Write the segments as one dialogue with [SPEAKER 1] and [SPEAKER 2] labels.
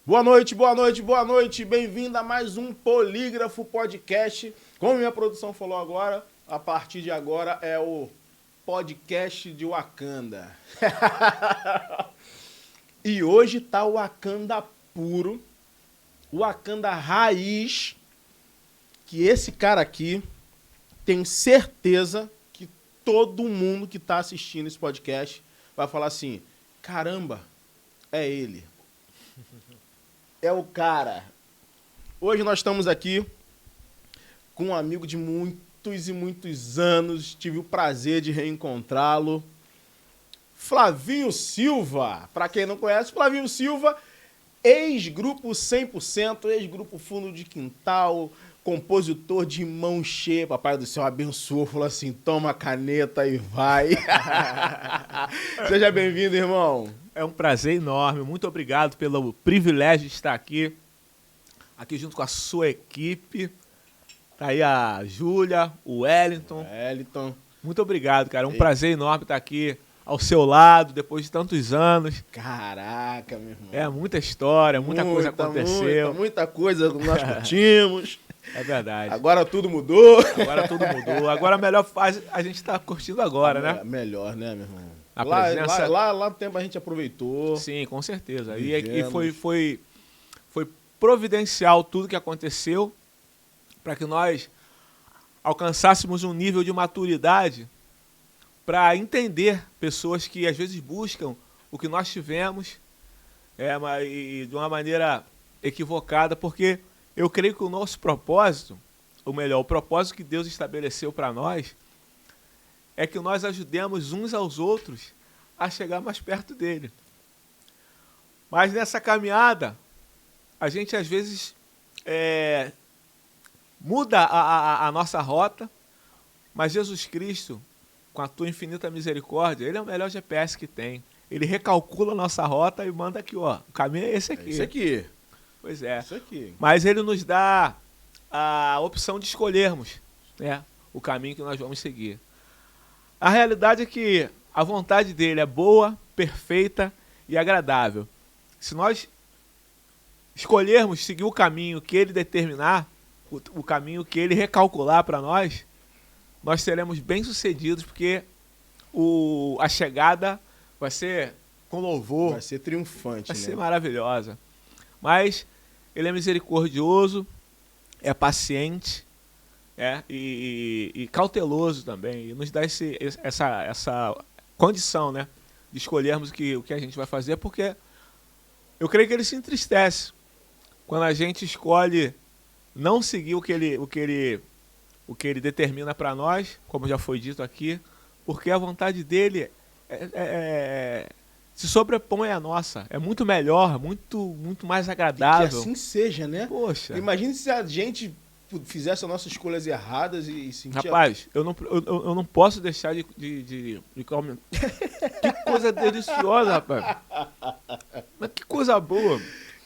[SPEAKER 1] Boa noite, boa noite, boa noite. Bem-vindo a mais um Polígrafo Podcast. Como minha produção falou agora, a partir de agora é o podcast de Wakanda. E hoje tá o Wakanda puro, o Wakanda raiz, que esse cara aqui, tenho certeza que todo mundo que tá assistindo esse podcast vai falar assim, caramba, é ele. É o cara. Hoje nós estamos aqui com um amigo de muitos e muitos anos. Tive o prazer de reencontrá-lo. Flavinho Silva. Para quem não conhece, Flavinho Silva, ex-grupo 100%, ex-grupo Fundo de Quintal, compositor de mão cheia. Papai do céu abençoou, falou assim, toma a caneta e vai. Seja bem-vindo, irmão.
[SPEAKER 2] É um prazer enorme, muito obrigado pelo privilégio de estar aqui junto com a sua equipe. Tá aí a Júlia, o Wellington. Muito obrigado, cara. É um prazer enorme estar aqui ao seu lado, depois de tantos anos.
[SPEAKER 1] Caraca, meu irmão.
[SPEAKER 2] É, muita história, muita coisa aconteceu.
[SPEAKER 1] Muita coisa nós curtimos.
[SPEAKER 2] É verdade.
[SPEAKER 1] Agora tudo mudou.
[SPEAKER 2] Agora a melhor fase a gente tá curtindo agora, né?
[SPEAKER 1] Melhor, né, meu irmão?
[SPEAKER 2] A presença...
[SPEAKER 1] lá no tempo a gente aproveitou.
[SPEAKER 2] Sim, com certeza. E foi providencial tudo que aconteceu para que nós alcançássemos um nível de maturidade para entender pessoas que às vezes buscam o que nós tivemos e de uma maneira equivocada, porque eu creio que o nosso propósito, ou melhor, o propósito que Deus estabeleceu para nós, é que nós ajudemos uns aos outros a chegar mais perto dele. Mas nessa caminhada, a gente às vezes muda a nossa rota, mas Jesus Cristo, com a tua infinita misericórdia, ele é o melhor GPS que tem. Ele recalcula a nossa rota e manda aqui, ó, o caminho é esse aqui.
[SPEAKER 1] Esse aqui.
[SPEAKER 2] Pois é.
[SPEAKER 1] Isso aqui.
[SPEAKER 2] Mas ele nos dá a opção de escolhermos, né, o caminho que nós vamos seguir. A realidade é que a vontade dele é boa, perfeita e agradável. Se nós escolhermos seguir o caminho que ele determinar, o caminho que ele recalcular para nós seremos bem-sucedidos, porque a chegada vai ser com louvor.
[SPEAKER 1] Vai ser triunfante,
[SPEAKER 2] vai ser maravilhosa. Mas ele é misericordioso, é paciente, e cauteloso também, e nos dá essa condição, né, de escolhermos o que a gente vai fazer, porque eu creio que ele se entristece quando a gente escolhe não seguir o que ele determina para nós, como já foi dito aqui, porque a vontade dele se sobrepõe à nossa. É muito melhor, muito mais agradável.
[SPEAKER 1] Que assim seja, né?
[SPEAKER 2] Poxa.
[SPEAKER 1] Imagine se a gente fizesse as nossas escolhas erradas e sentia...
[SPEAKER 2] Rapaz, eu não posso deixar de comer. Que coisa deliciosa, rapaz. Mas que coisa boa.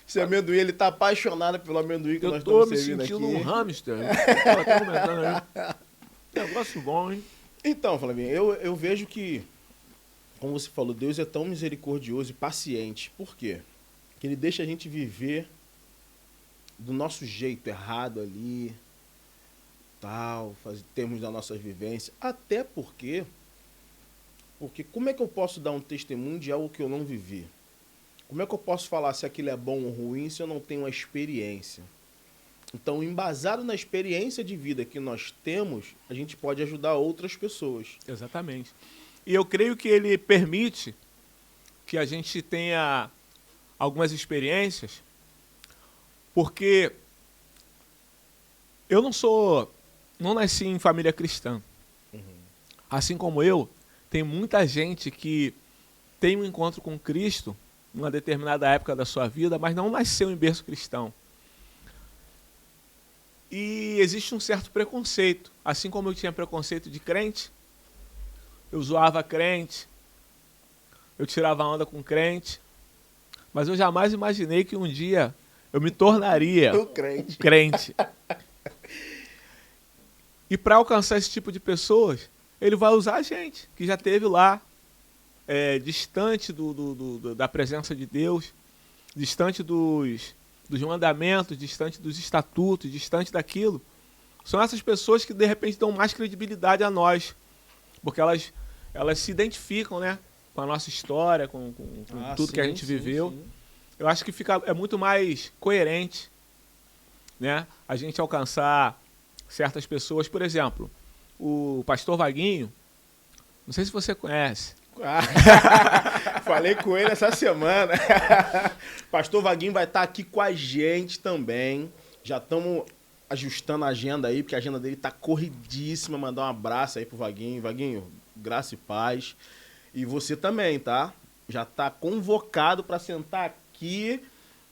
[SPEAKER 1] Esse amendoim, ele tá apaixonado pelo amendoim que nós
[SPEAKER 2] estamos
[SPEAKER 1] servindo aqui.
[SPEAKER 2] Eu tô me sentindo um hamster. Negócio bom, hein?
[SPEAKER 1] Então, Flavinho, eu vejo que, como você falou, Deus é tão misericordioso e paciente. Por quê? Que ele deixa a gente viver do nosso jeito errado ali, tal, termos das nossas vivências. Até porque como é que eu posso dar um testemunho de algo que eu não vivi? Como é que eu posso falar se aquilo é bom ou ruim se eu não tenho uma experiência? Então, embasado na experiência de vida que nós temos, a gente pode ajudar outras pessoas.
[SPEAKER 2] Exatamente. E eu creio que ele permite que a gente tenha algumas experiências, porque eu não nasci em família cristã. Uhum. Assim como eu, tem muita gente que tem um encontro com Cristo numa determinada época da sua vida, mas não nasceu em berço cristão. E existe um certo preconceito. Assim como eu tinha preconceito de crente, eu zoava crente, eu tirava onda com crente, mas eu jamais imaginei que um dia eu me tornaria um crente. E para alcançar esse tipo de pessoas, ele vai usar a gente, que já esteve lá, distante da presença de Deus, distante dos mandamentos, distante dos estatutos, distante daquilo, são essas pessoas que de repente dão mais credibilidade a nós, porque elas se identificam, né, com a nossa história, com tudo que a gente viveu. Sim. Eu acho que é muito mais coerente, né, a gente alcançar certas pessoas. Por exemplo, o pastor Vaguinho, não sei se você conhece.
[SPEAKER 1] Falei com ele essa semana. Pastor Vaguinho vai estar aqui com a gente também. Já estamos ajustando a agenda aí, porque a agenda dele tá corridíssima. Mandar um abraço aí pro Vaguinho. Vaguinho, graça e paz. E você também, tá? Já tá convocado para sentar aqui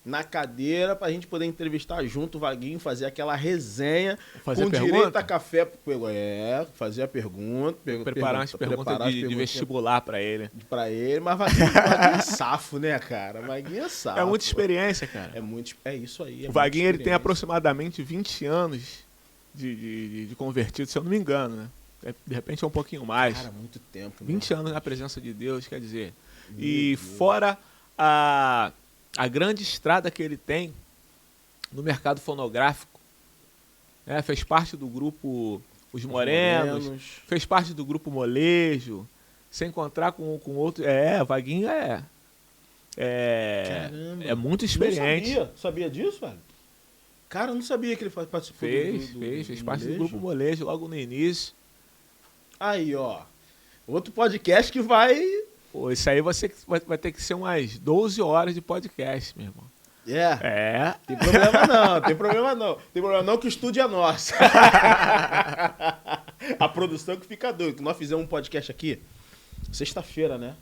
[SPEAKER 1] na cadeira pra gente poder entrevistar junto o Vaguinho, fazer aquela resenha com direito a café. Fazer a pergunta.
[SPEAKER 2] Preparar umas perguntas de vestibular pra ele.
[SPEAKER 1] Mas Vaguinho é safo, né, cara? Vaguinho é safo.
[SPEAKER 2] É muita experiência, cara.
[SPEAKER 1] É isso aí.
[SPEAKER 2] O Vaguinho, ele tem aproximadamente 20 anos de convertido, se eu não me engano, né? De repente é um pouquinho mais.
[SPEAKER 1] Cara, muito tempo.
[SPEAKER 2] 20 anos na presença de Deus, quer dizer. E fora a grande estrada que ele tem no mercado fonográfico, né? Fez parte do grupo Os Morenos, fez parte do grupo Molejo, se encontrar com outro... Vaguinho é muito experiente.
[SPEAKER 1] Não sabia disso, velho? Cara, eu não sabia que ele participou
[SPEAKER 2] fez parte do grupo Molejo logo no início.
[SPEAKER 1] Aí, ó, outro podcast que vai...
[SPEAKER 2] Pô, isso aí vai ter que ser umas 12 horas de podcast, meu irmão.
[SPEAKER 1] Tem problema não. Tem problema não que o estúdio é nosso. A produção que fica doido. Nós fizemos um podcast aqui, sexta-feira, né?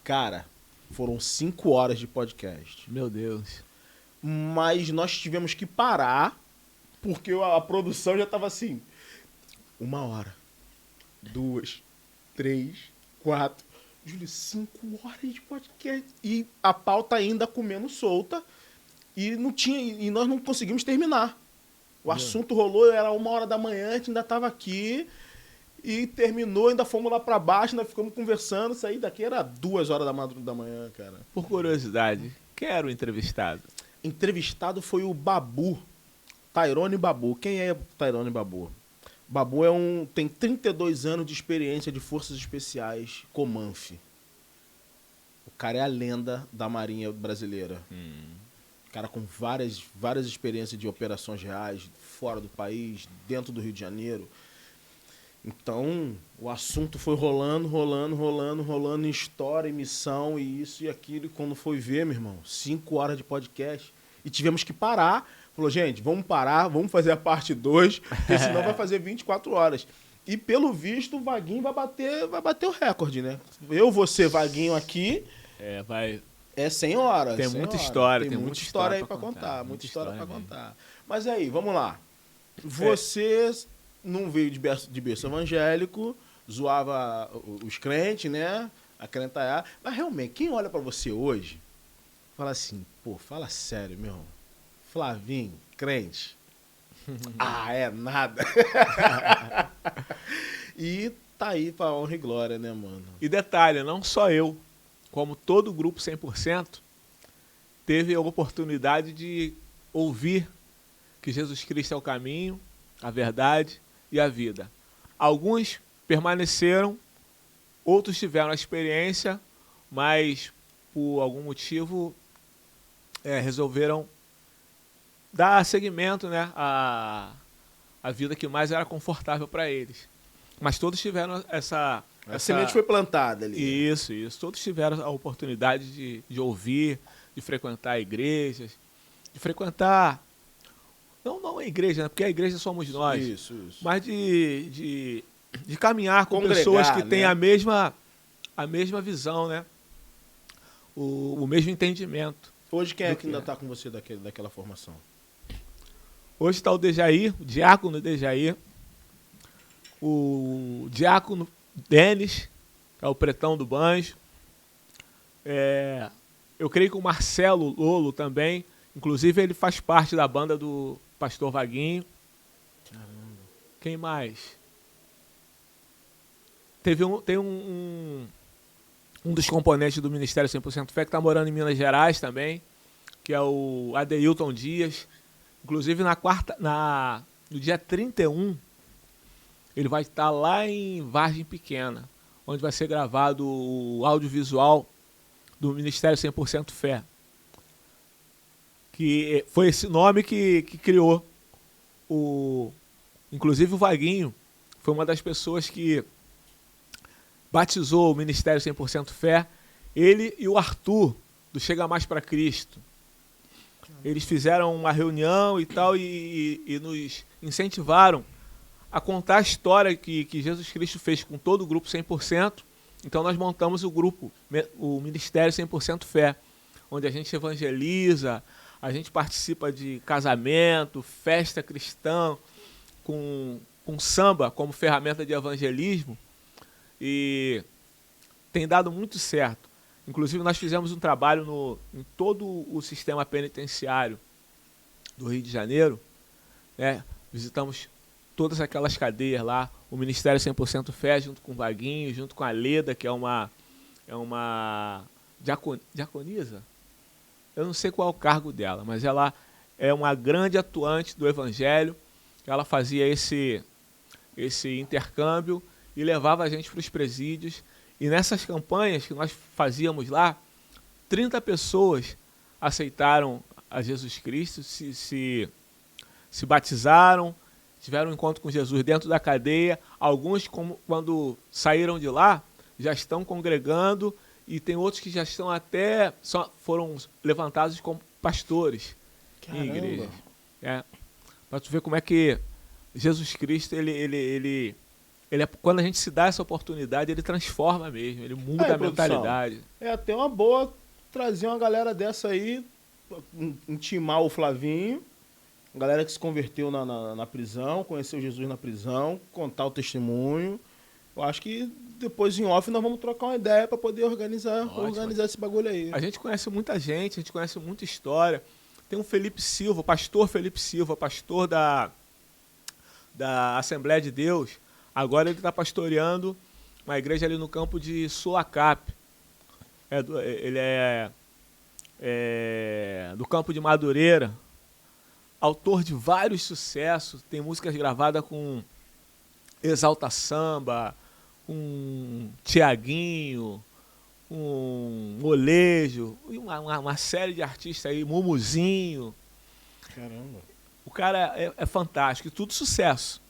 [SPEAKER 1] Cara, foram 5 horas de podcast.
[SPEAKER 2] Meu Deus.
[SPEAKER 1] Mas nós tivemos que parar, porque a produção já tava assim, 1 hora, 2, 3, 4... Júlio, 5 horas de podcast. E a pauta ainda comendo solta. E nós não conseguimos terminar. O assunto rolou, era 1 hora da manhã, a gente ainda estava aqui. E terminou, ainda fomos lá para baixo, ainda ficamos conversando. Saí daqui, era 2 horas da manhã, cara.
[SPEAKER 2] Por curiosidade, quem era o entrevistado?
[SPEAKER 1] Entrevistado foi o Babu. Tairone Babu. Quem é Tairone Babu? Babu tem 32 anos de experiência de Forças Especiais Comanf. O cara é a lenda da Marinha Brasileira. O cara com várias experiências de operações reais, fora do país, dentro do Rio de Janeiro. Então, o assunto foi rolando em história, em missão, e isso e aquilo. E quando foi ver, meu irmão, 5 horas de podcast. E tivemos que parar. Falou, gente, vamos parar, vamos fazer a parte 2, porque senão vai fazer 24 horas. E pelo visto, o Vaguinho vai bater o recorde, né? Você, Vaguinho aqui... É 100 horas.
[SPEAKER 2] Tem muita história.
[SPEAKER 1] Tem muita história aí pra contar. Muita história pra contar. Mas aí, vamos lá. Você não veio de berço evangélico, zoava os crentes, né? A crentaiada. Mas realmente, quem olha pra você hoje, fala assim, pô, fala sério, meu irmão. Flavinho, crente. É nada. E tá aí pra honra e glória, né, mano?
[SPEAKER 2] E detalhe, não só eu, como todo o grupo 100%, teve a oportunidade de ouvir que Jesus Cristo é o caminho, a verdade e a vida. Alguns permaneceram, outros tiveram a experiência, mas por algum motivo resolveram dar seguimento, né, à vida que mais era confortável para eles. Mas todos tiveram essa...
[SPEAKER 1] A semente foi plantada ali.
[SPEAKER 2] Isso. Todos tiveram a oportunidade de ouvir, de frequentar igrejas, de frequentar... Não a igreja, né, porque a igreja somos nós.
[SPEAKER 1] Isso.
[SPEAKER 2] Mas de caminhar com
[SPEAKER 1] congregar,
[SPEAKER 2] pessoas que têm
[SPEAKER 1] né?
[SPEAKER 2] a mesma visão, né? O mesmo entendimento.
[SPEAKER 1] Hoje quem é que ainda está com você daquela formação?
[SPEAKER 2] Hoje está o Dejaí, o diácono Dejaí, o diácono Denis, que é o pretão do Banjo. Eu creio que o Marcelo Lolo também, inclusive ele faz parte da banda do Pastor Vaguinho.
[SPEAKER 1] Caramba.
[SPEAKER 2] Quem mais? Tem um um dos componentes do Ministério 100% Fé, que está morando em Minas Gerais também, que é o Adeilton Dias. Inclusive, no dia 31, ele vai estar lá em Vargem Pequena, onde vai ser gravado o audiovisual do Ministério 100% Fé. Que foi esse nome que criou inclusive o Vaguinho foi uma das pessoas que batizou o Ministério 100% Fé. Ele e o Arthur, do Chega Mais para Cristo. Eles fizeram uma reunião e tal e nos incentivaram a contar a história que Jesus Cristo fez com todo o grupo 100%. Então nós montamos o grupo, o Ministério 100% Fé, onde a gente evangeliza, a gente participa de casamento, festa cristã, com samba como ferramenta de evangelismo, e tem dado muito certo. Inclusive, nós fizemos um trabalho em todo o sistema penitenciário do Rio de Janeiro, né? Visitamos todas aquelas cadeias lá, o Ministério 100% Fé, junto com o Vaguinho, junto com a Leda, que é uma diaconisa? Eu não sei qual é o cargo dela, mas ela é uma grande atuante do Evangelho. Ela fazia esse intercâmbio e levava a gente para os presídios. E nessas campanhas que nós fazíamos lá, 30 pessoas aceitaram a Jesus Cristo, se batizaram, tiveram um encontro com Jesus dentro da cadeia. Alguns, quando saíram de lá, já estão congregando, e tem outros que já estão foram levantados como pastores.
[SPEAKER 1] Caramba.
[SPEAKER 2] Em igrejas. Para tu ver como é que Jesus Cristo, ele quando a gente se dá essa oportunidade, ele transforma mesmo, ele muda a mentalidade.
[SPEAKER 1] É até uma boa trazer uma galera dessa aí, intimar o Flavinho, a galera que se converteu na prisão, conheceu Jesus na prisão, contar o testemunho. Eu acho que depois em off nós vamos trocar uma ideia para poder organizar esse bagulho aí.
[SPEAKER 2] A gente conhece muita gente, a gente conhece muita história. Tem um Felipe Silva, pastor Felipe Silva, pastor da Assembleia de Deus. Agora ele está pastoreando uma igreja ali no campo de Sulacap. Ele é do campo de Madureira. Autor de vários sucessos. Tem músicas gravadas com Exalta Samba, com Tiaguinho, com Molejo, uma série de artistas aí, Mumuzinho.
[SPEAKER 1] Caramba.
[SPEAKER 2] O cara é fantástico, e tudo sucesso.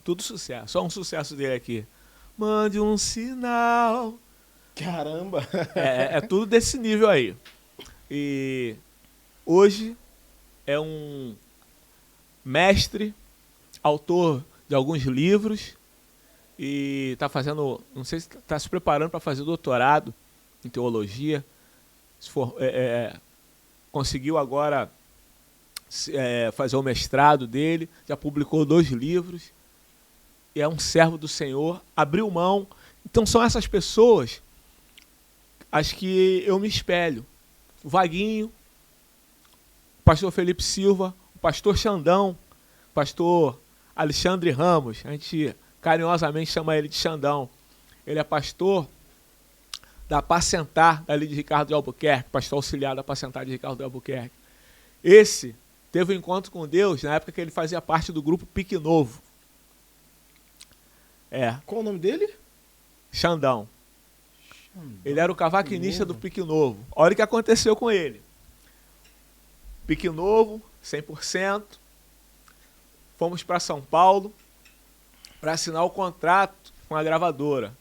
[SPEAKER 2] Tudo sucesso. Só um sucesso dele aqui. Mande um sinal.
[SPEAKER 1] Caramba.
[SPEAKER 2] É tudo desse nível aí. E hoje é um mestre, autor de alguns livros, e está fazendo, não sei se está se preparando para fazer doutorado em teologia. Conseguiu agora fazer o mestrado dele, já publicou 2 livros, e é um servo do Senhor, abriu mão. Então são essas pessoas as que eu me espelho. O Vaguinho, o pastor Felipe Silva, o pastor Xandão, o pastor Alexandre Ramos, a gente carinhosamente chama ele de Xandão. Ele é pastor da Apacentar, ali de Ricardo de Albuquerque, pastor auxiliar da Apacentar de Ricardo de Albuquerque. Esse teve um encontro com Deus na época que ele fazia parte do grupo Pique Novo.
[SPEAKER 1] Qual o nome dele?
[SPEAKER 2] Xandão. Ele era o cavaquinista do Pique Novo. Olha o que aconteceu com ele. Pique Novo, 100%. Fomos para São Paulo para assinar o contrato com a gravadora.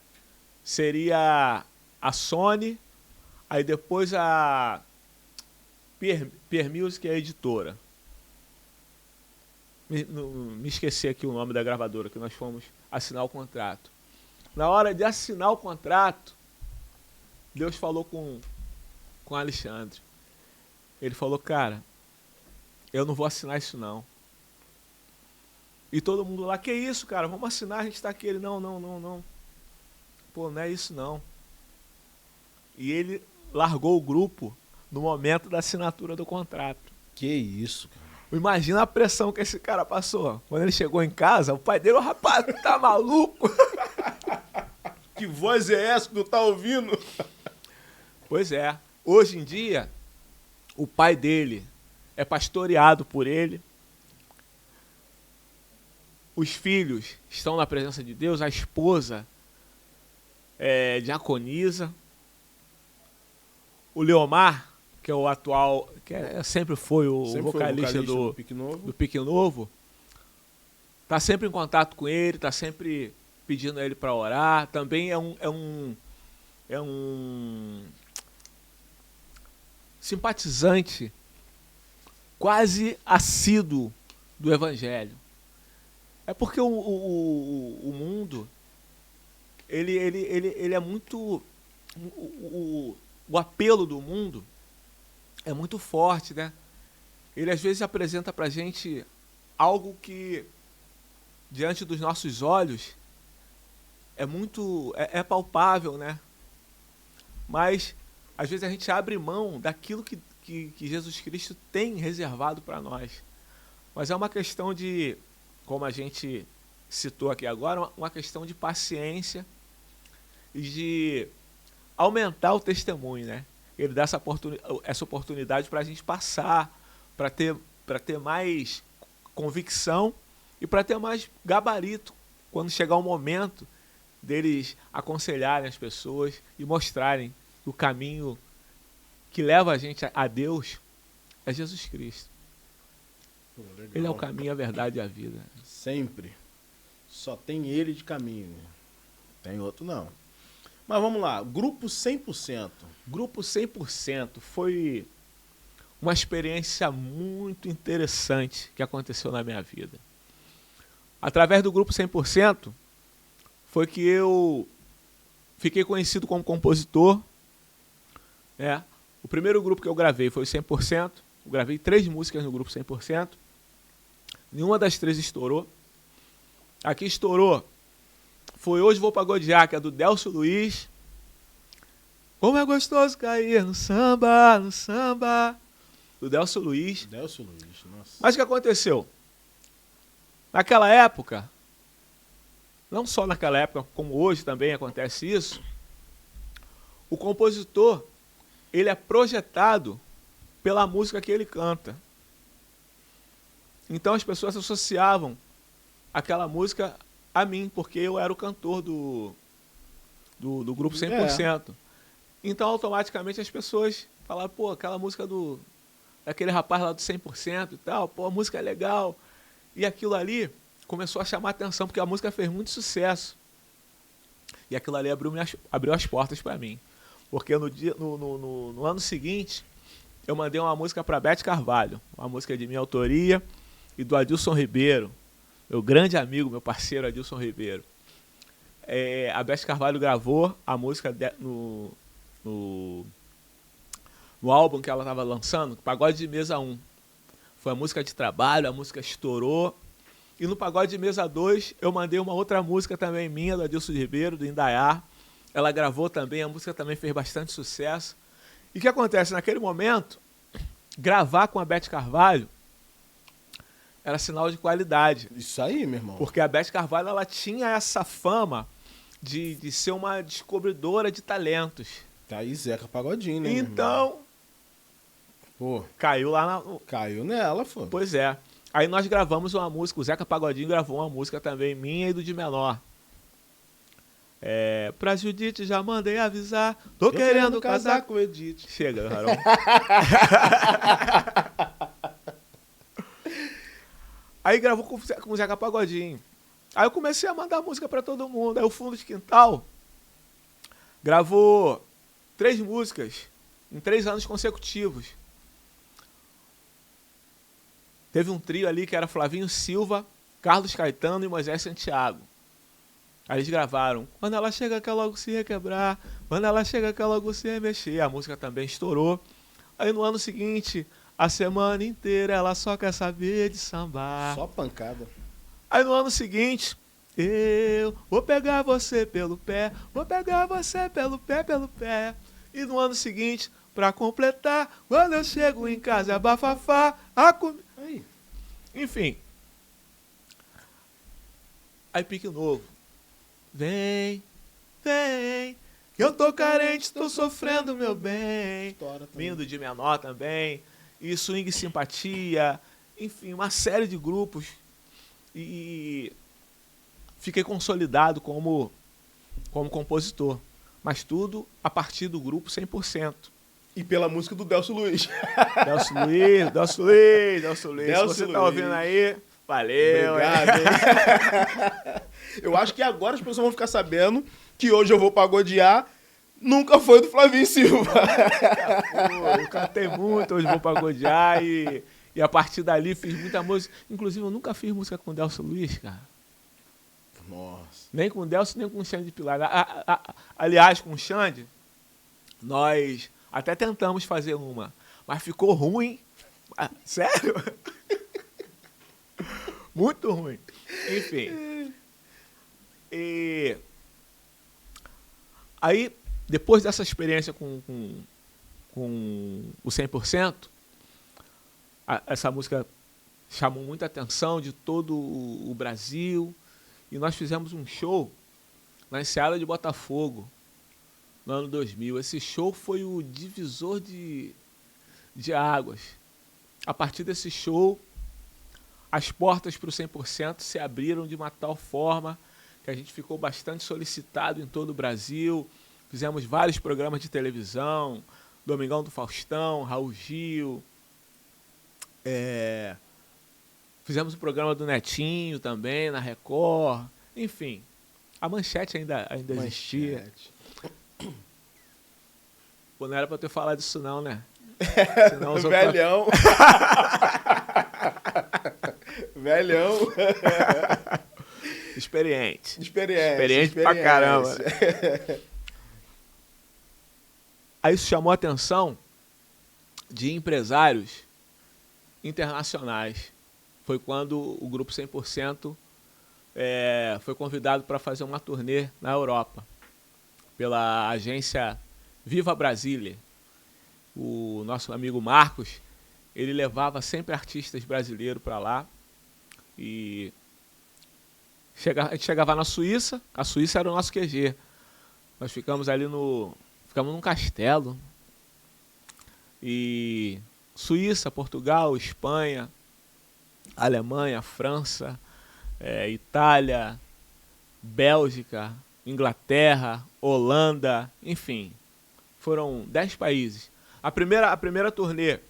[SPEAKER 2] Seria a Sony, aí depois a Peer Music, que é a editora. Me esqueci aqui o nome da gravadora, que nós fomos assinar o contrato. Na hora de assinar o contrato, Deus falou com Alexandre. Ele falou, cara, eu não vou assinar isso não. E todo mundo lá, que isso, cara? Vamos assinar, a gente tá aqui. Ele, não. Pô, não é isso não. E ele largou o grupo no momento da assinatura do contrato.
[SPEAKER 1] Que isso, cara.
[SPEAKER 2] Imagina a pressão que esse cara passou. Quando ele chegou em casa, o pai dele, rapaz, tá maluco?
[SPEAKER 1] Que voz é essa que tu tá ouvindo?
[SPEAKER 2] Pois é. Hoje em dia, o pai dele é pastoreado por ele. Os filhos estão na presença de Deus. A esposa é diaconisa. O Leomar, que é o atual, sempre foi o vocalista do Pique Novo, está sempre em contato com ele, está sempre pedindo a ele para orar. Também é um simpatizante quase assíduo do Evangelho. É porque o mundo, ele é muito... O apelo do mundo é muito forte, né? Ele às vezes apresenta pra gente algo que, diante dos nossos olhos, é palpável, né? Mas, às vezes, a gente abre mão daquilo que Jesus Cristo tem reservado para nós. Mas é uma questão de, como a gente citou aqui agora, uma questão de paciência e de aumentar o testemunho, né? Ele dá essa oportunidade para a gente passar, para ter mais convicção e para ter mais gabarito quando chegar o momento deles aconselharem as pessoas e mostrarem o caminho que leva a gente a Deus é Jesus Cristo.
[SPEAKER 1] Pô, legal.
[SPEAKER 2] Ele é o caminho, a verdade e a vida.
[SPEAKER 1] Sempre. Só tem ele de caminho. Tem outro não. Mas vamos lá, Grupo 100%.
[SPEAKER 2] Grupo 100% foi uma experiência muito interessante que aconteceu na minha vida. Através do Grupo 100%, foi que eu fiquei conhecido como compositor. O primeiro grupo que eu gravei foi o 100%. Eu gravei 3 músicas no Grupo 100%. Nenhuma das 3 estourou. A que estourou foi Hoje Vou Pagodear, que é do Delcio Luiz. Como é gostoso cair no samba, no samba. Do Delcio Luiz.
[SPEAKER 1] Delcio Luiz, nossa.
[SPEAKER 2] Mas o que aconteceu? Naquela época, não só naquela época, como hoje também acontece isso, o compositor, ele é projetado pela música que ele canta. Então as pessoas associavam aquela música a mim, porque eu era o cantor do Grupo 100%. Então, automaticamente, as pessoas falaram, pô, aquela música daquele rapaz lá do 100% e tal, pô, a música é legal. E aquilo ali começou a chamar atenção, porque a música fez muito sucesso. E aquilo ali abriu as portas para mim. Porque no ano seguinte, eu mandei uma música para Beth Carvalho, uma música de minha autoria e do Adilson Ribeiro, meu grande amigo, meu parceiro Adilson Ribeiro. A Beth Carvalho gravou a música no álbum que ela estava lançando, Pagode de Mesa 1. Foi a música de trabalho, a música estourou. E no Pagode de Mesa 2, eu mandei uma outra música também minha, do Adilson Ribeiro, do Indaiá. Ela gravou também, a música também fez bastante sucesso. E o que acontece? Naquele momento, gravar com a Beth Carvalho era sinal de qualidade.
[SPEAKER 1] Isso aí, meu irmão.
[SPEAKER 2] Porque a Beth Carvalho, ela tinha essa fama de ser uma descobridora de talentos.
[SPEAKER 1] Tá aí Zeca Pagodinho, né?
[SPEAKER 2] Então,
[SPEAKER 1] pô,
[SPEAKER 2] caiu lá
[SPEAKER 1] caiu nela, pô.
[SPEAKER 2] Pois é. Aí nós gravamos uma música, o Zeca Pagodinho gravou uma música também minha e do de menor. Pra Judite já mandei avisar, tô querendo casar
[SPEAKER 1] com o Edith.
[SPEAKER 2] Chega, Harão. Aí gravou com o Zeca Pagodinho. Aí eu comecei a mandar música pra todo mundo. Aí o Fundo de Quintal gravou 3 músicas em 3 anos consecutivos. Teve um trio ali que era Flavinho Silva, Carlos Caetano e Moisés Santiago. Aí eles gravaram Quando ela chega quer logo se requebrar, quando ela chega quer logo se remexer. A música também estourou. Aí no ano seguinte, a semana inteira ela só quer saber de sambar.
[SPEAKER 1] Só pancada.
[SPEAKER 2] Aí no ano seguinte, eu vou pegar você pelo pé, vou pegar você pelo pé, pelo pé. E no ano seguinte, pra completar, quando eu chego em casa é bafafá,
[SPEAKER 1] Aí.
[SPEAKER 2] Enfim. Aí Pique Novo. Vem, vem, Eu tô carente, tô sofrendo, meu bem.
[SPEAKER 1] Lindo
[SPEAKER 2] de Menor também. E Swing Simpatia. Enfim, uma série de grupos. E fiquei consolidado como compositor. Mas tudo a partir do grupo 100%.
[SPEAKER 1] E pela música do Delcio Luiz.
[SPEAKER 2] Delcio Luiz. Se você tá ouvindo aí, valeu.
[SPEAKER 1] Obrigado, hein? Eu acho que agora as pessoas vão ficar sabendo que Hoje Eu Vou Pagodear nunca foi do Flavinho Silva.
[SPEAKER 2] Pô, eu cantei muito Hoje Eu Vou Pagodear e a partir dali fiz muita música. Inclusive, eu nunca fiz música com o Delcio Luiz, cara.
[SPEAKER 1] Nossa.
[SPEAKER 2] Nem com o Delcio, nem com o Xande de Pilar. Aliás, com o Xande, nós até tentamos fazer uma, mas ficou ruim. Sério? Muito ruim. Enfim. E aí, depois dessa experiência com o 100%, essa música chamou muita atenção de todo o Brasil. E nós fizemos um show na Enseada de Botafogo, no ano 2000. Esse show foi o divisor de águas. A partir desse show, as portas para o 100% se abriram de uma tal forma que a gente ficou bastante solicitado em todo o Brasil. Fizemos vários programas de televisão, Domingão do Faustão, Raul Gil. Fizemos o programa do Netinho também, na Record. Enfim, a Manchete ainda existia. Pô, não era pra eu ter falado disso não, né? Senão
[SPEAKER 1] Velhão. Velhão.
[SPEAKER 2] Experiente
[SPEAKER 1] Experiente
[SPEAKER 2] pra caramba. Aí isso chamou a atenção de empresários internacionais. Foi quando o grupo 100% foi convidado para fazer uma turnê na Europa, pela agência Viva Brasília. O nosso amigo Marcos, ele levava sempre artistas brasileiros para lá. E a gente chegava na Suíça, a Suíça era o nosso QG. Nós ficamos ali ficamos num castelo. E Suíça, Portugal, Espanha, Alemanha, França, Itália, Bélgica, Inglaterra, Holanda, enfim, foram 10 países. A primeira turnê,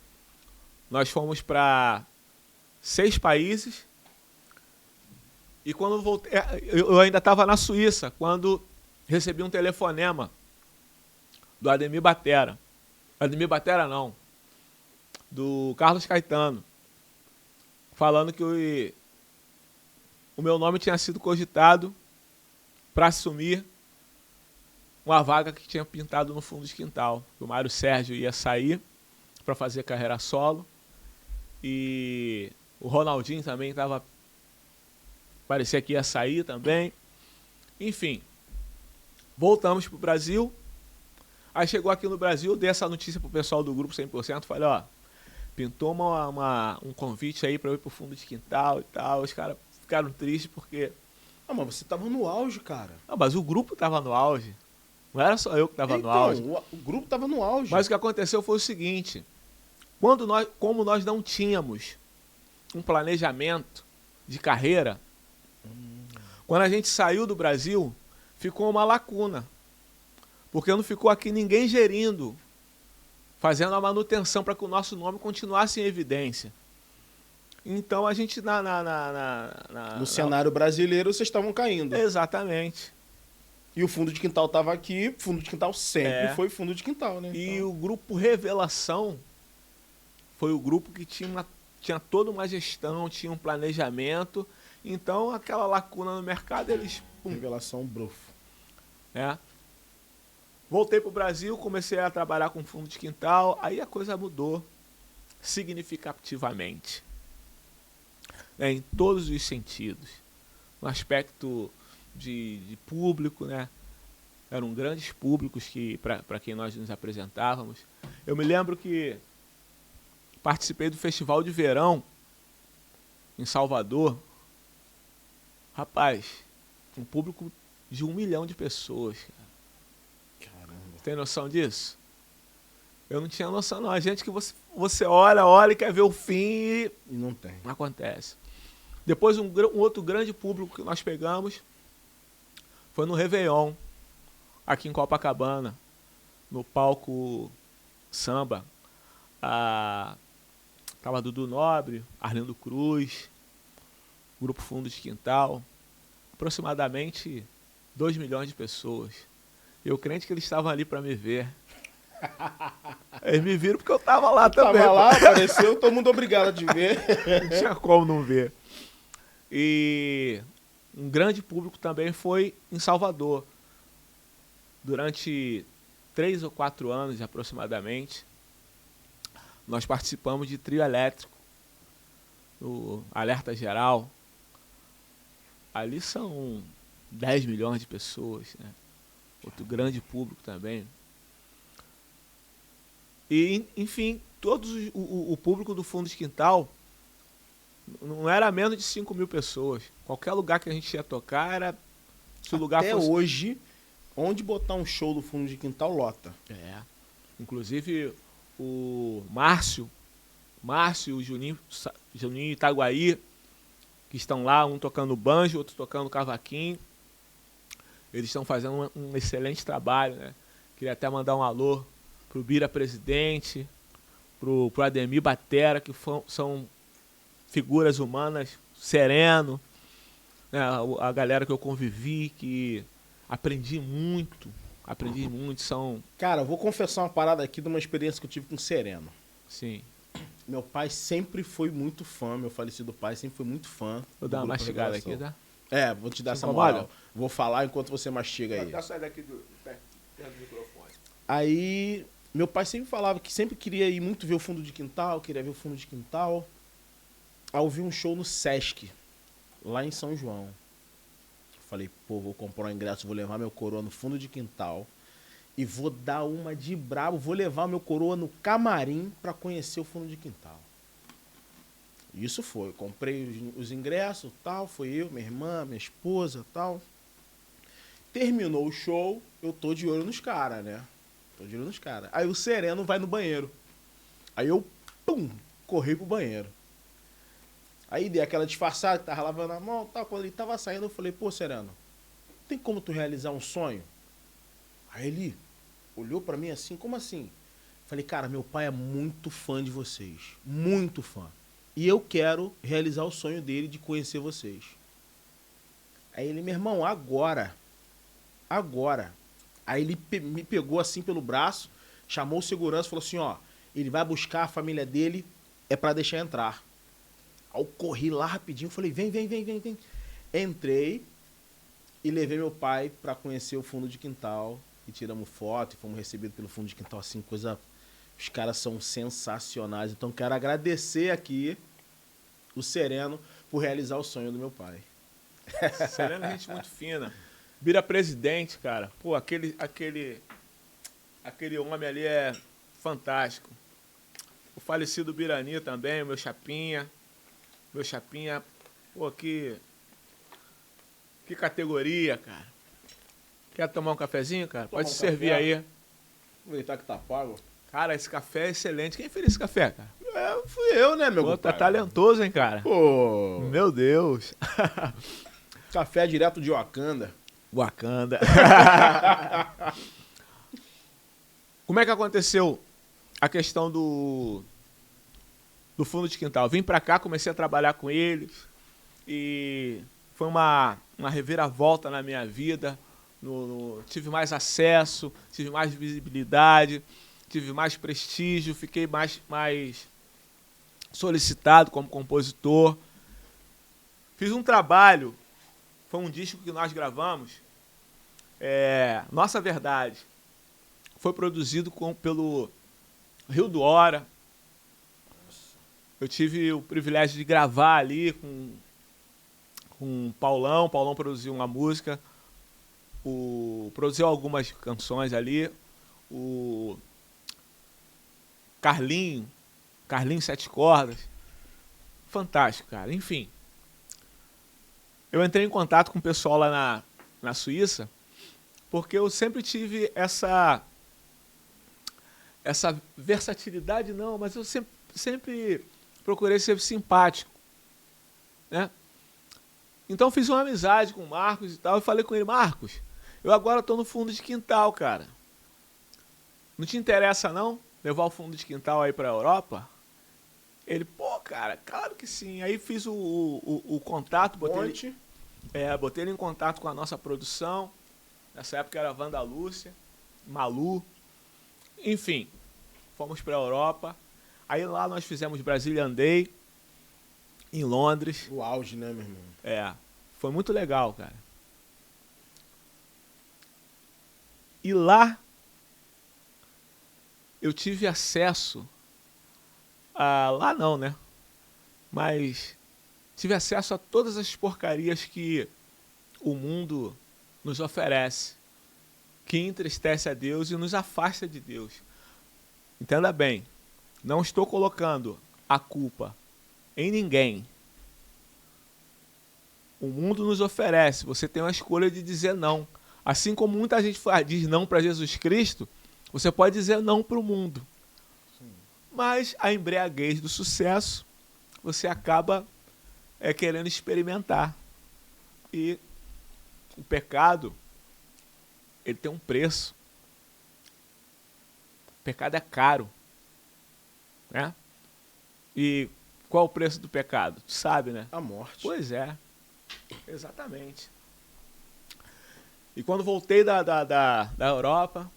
[SPEAKER 2] nós fomos para 6 países. E quando voltei, eu ainda estava na Suíça, quando recebi um telefonema do Ademir Batera. Ademir Batera não, do Carlos Caetano, falando que o meu nome tinha sido cogitado para assumir uma vaga que tinha pintado no fundo de quintal. O Mário Sérgio ia sair para fazer carreira solo e o Ronaldinho também parecia que ia sair também. Enfim, voltamos para o Brasil. Aí chegou aqui no Brasil, dei essa notícia pro pessoal do grupo 100%, falei, ó, pintou um convite aí para eu ir pro fundo de quintal e tal. Os caras ficaram tristes porque...
[SPEAKER 1] Ah, mas você tava no auge, cara.
[SPEAKER 2] Não, mas o grupo tava no auge. Não era só eu que tava no auge.
[SPEAKER 1] O grupo tava no auge.
[SPEAKER 2] Mas o que aconteceu foi o seguinte, como nós não tínhamos um planejamento de carreira, quando a gente saiu do Brasil, ficou uma lacuna. Porque não ficou aqui ninguém gerindo, fazendo a manutenção para que o nosso nome continuasse em evidência. Então a gente
[SPEAKER 1] no cenário brasileiro vocês estavam caindo.
[SPEAKER 2] Exatamente.
[SPEAKER 1] E o fundo de quintal estava aqui, fundo de quintal sempre foi fundo de quintal, né?
[SPEAKER 2] E o grupo Revelação foi o grupo que tinha toda uma gestão, tinha um planejamento. Então aquela lacuna no mercado, eles...
[SPEAKER 1] Revelação Brufo.
[SPEAKER 2] Voltei para o Brasil, comecei a trabalhar com fundo de quintal, aí a coisa mudou significativamente. Em todos os sentidos. No aspecto de público, né? Eram grandes públicos para quem nós nos apresentávamos. Eu me lembro que participei do Festival de Verão em Salvador. Rapaz, um público de 1 milhão de pessoas.
[SPEAKER 1] Caramba.
[SPEAKER 2] Tem noção disso? Eu não tinha noção, não. A gente que você olha e quer ver o fim
[SPEAKER 1] E não tem.
[SPEAKER 2] não acontece. Depois, um outro grande público que nós pegamos foi no Réveillon, aqui em Copacabana, no palco samba. Tava Dudu Nobre, Arlindo Cruz, Grupo Fundo de Quintal, aproximadamente 2 milhões de pessoas. Eu crente que eles estavam ali para me ver. Eles me viram porque eu tava lá também.
[SPEAKER 1] Tava lá, apareceu, todo mundo obrigado a te ver.
[SPEAKER 2] Não tinha como não ver. E um grande público também foi em Salvador. Durante 3 ou 4 anos, aproximadamente, nós participamos de trio elétrico, o Alerta Geral. Ali são 10 milhões de pessoas, né? Outro grande público também. E, enfim, o público do Fundo de Quintal não era menos de 5 mil pessoas. Qualquer lugar que a gente ia tocar era... Se o lugar
[SPEAKER 1] Até
[SPEAKER 2] fosse...
[SPEAKER 1] hoje, onde botar um show do Fundo de Quintal, lota.
[SPEAKER 2] É. Inclusive, o Márcio e o Juninho Itaguaí, que estão lá, um tocando banjo, outro tocando cavaquinho. Eles estão fazendo um excelente trabalho, né? Queria até mandar um alô pro Bira Presidente, pro Ademir Batera, que são figuras humanas, sereno, né? A galera que eu convivi, que aprendi muito, são...
[SPEAKER 1] Cara, eu vou confessar uma parada aqui de uma experiência que eu tive com o Sereno.
[SPEAKER 2] Sim.
[SPEAKER 1] Meu pai sempre foi muito fã, meu falecido pai sempre foi muito fã.
[SPEAKER 2] Vou dar uma mastigada aqui, tá?
[SPEAKER 1] É, vou te dar
[SPEAKER 2] Você
[SPEAKER 1] essa
[SPEAKER 2] incomoda?
[SPEAKER 1] moral. Vou falar enquanto você mastiga aí.
[SPEAKER 2] Dá sair daqui perto do microfone.
[SPEAKER 1] Aí, meu pai sempre falava que sempre queria ir muito ver o Fundo de Quintal, queria ver o Fundo de Quintal. Aí eu vi um show no Sesc, lá em São João. Falei, pô, vou comprar um ingresso, vou levar meu coroa no Fundo de Quintal e vou dar uma de brabo, vou levar meu coroa no camarim pra conhecer o Fundo de Quintal. Isso foi, comprei os ingressos, tal, foi eu, minha irmã, minha esposa, tal. Terminou o show, eu tô de olho nos caras, né? Tô de olho nos caras. Aí o Sereno vai no banheiro. Aí eu, pum, corri pro banheiro. Aí dei aquela disfarçada, tava lavando a mão, tal. Quando ele tava saindo, eu falei, pô, Sereno, tem como tu realizar um sonho? Aí ele olhou pra mim assim, como assim? Falei, cara, meu pai é muito fã de vocês, muito fã. E eu quero realizar o sonho dele de conhecer vocês. Aí ele, meu irmão, agora. Aí ele me pegou assim pelo braço, chamou o segurança e falou assim, ó, ele vai buscar a família dele, é pra deixar entrar. Aí eu corri lá rapidinho, falei, vem. Entrei e levei meu pai pra conhecer o Fundo de Quintal. E tiramos foto e fomos recebidos pelo Fundo de Quintal, assim, coisa... Os caras são sensacionais. Então quero agradecer aqui o Sereno por realizar o sonho do meu pai.
[SPEAKER 2] Sereno é gente muito fina. Bira Presidente, cara. Pô, aquele homem ali é fantástico. O falecido Birani também, o meu chapinha. Pô, que categoria, cara. Quer tomar um cafezinho, cara? Pode se servir aí.
[SPEAKER 1] Aproveitar que tá pago.
[SPEAKER 2] Cara, esse café é excelente. Quem fez esse café, cara?
[SPEAKER 1] É, fui eu, né, meu
[SPEAKER 2] Pô, tá
[SPEAKER 1] compadre?
[SPEAKER 2] talentoso, hein, cara?
[SPEAKER 1] Pô,
[SPEAKER 2] Meu Deus.
[SPEAKER 1] café direto de Wakanda.
[SPEAKER 2] Wakanda. Como é que aconteceu a questão do Fundo de Quintal? Vim pra cá, comecei a trabalhar com eles e foi uma reviravolta na minha vida. Tive mais acesso, tive mais visibilidade, tive mais prestígio, fiquei mais solicitado como compositor. Fiz um trabalho, foi um disco que nós gravamos, Nossa Verdade. Foi produzido pelo Rio do Hora. Eu tive o privilégio de gravar ali com o Paulão. O Paulão produziu uma música, produziu algumas canções ali. O Carlinho 7 cordas. Fantástico, cara. Enfim. Eu entrei em contato com o pessoal lá na Suíça, porque eu sempre tive essa essa versatilidade, não, mas eu sempre procurei ser simpático, né? Então fiz uma amizade com o Marcos e tal, e falei com ele, Marcos, eu agora estou no fundo de quintal, cara. Não te interessa, não, levar o fundo de quintal aí para a Europa? Ele, pô, cara, claro que sim. Aí fiz o contato, botei ele em contato com a nossa produção. Nessa época era Wanda Lúcia, Malu. Enfim, fomos para a Europa. Aí lá nós fizemos Brazilian Day, em Londres.
[SPEAKER 1] O auge, né, meu irmão?
[SPEAKER 2] Foi muito legal, cara. E lá eu tive acesso lá não, né? Mas tive acesso a todas as porcarias que o mundo nos oferece, que entristece a Deus e nos afasta de Deus. Entenda bem, não estou colocando a culpa em ninguém. O mundo nos oferece, você tem uma escolha de dizer não. Assim como muita gente diz não para Jesus Cristo, você pode dizer não para o mundo. Mas a embriaguez do sucesso, você acaba querendo experimentar. E o pecado, ele tem um preço. O pecado é caro, né? E qual é o preço do pecado? Tu sabe, né?
[SPEAKER 1] A morte.
[SPEAKER 2] Pois é, exatamente. E quando voltei da Europa,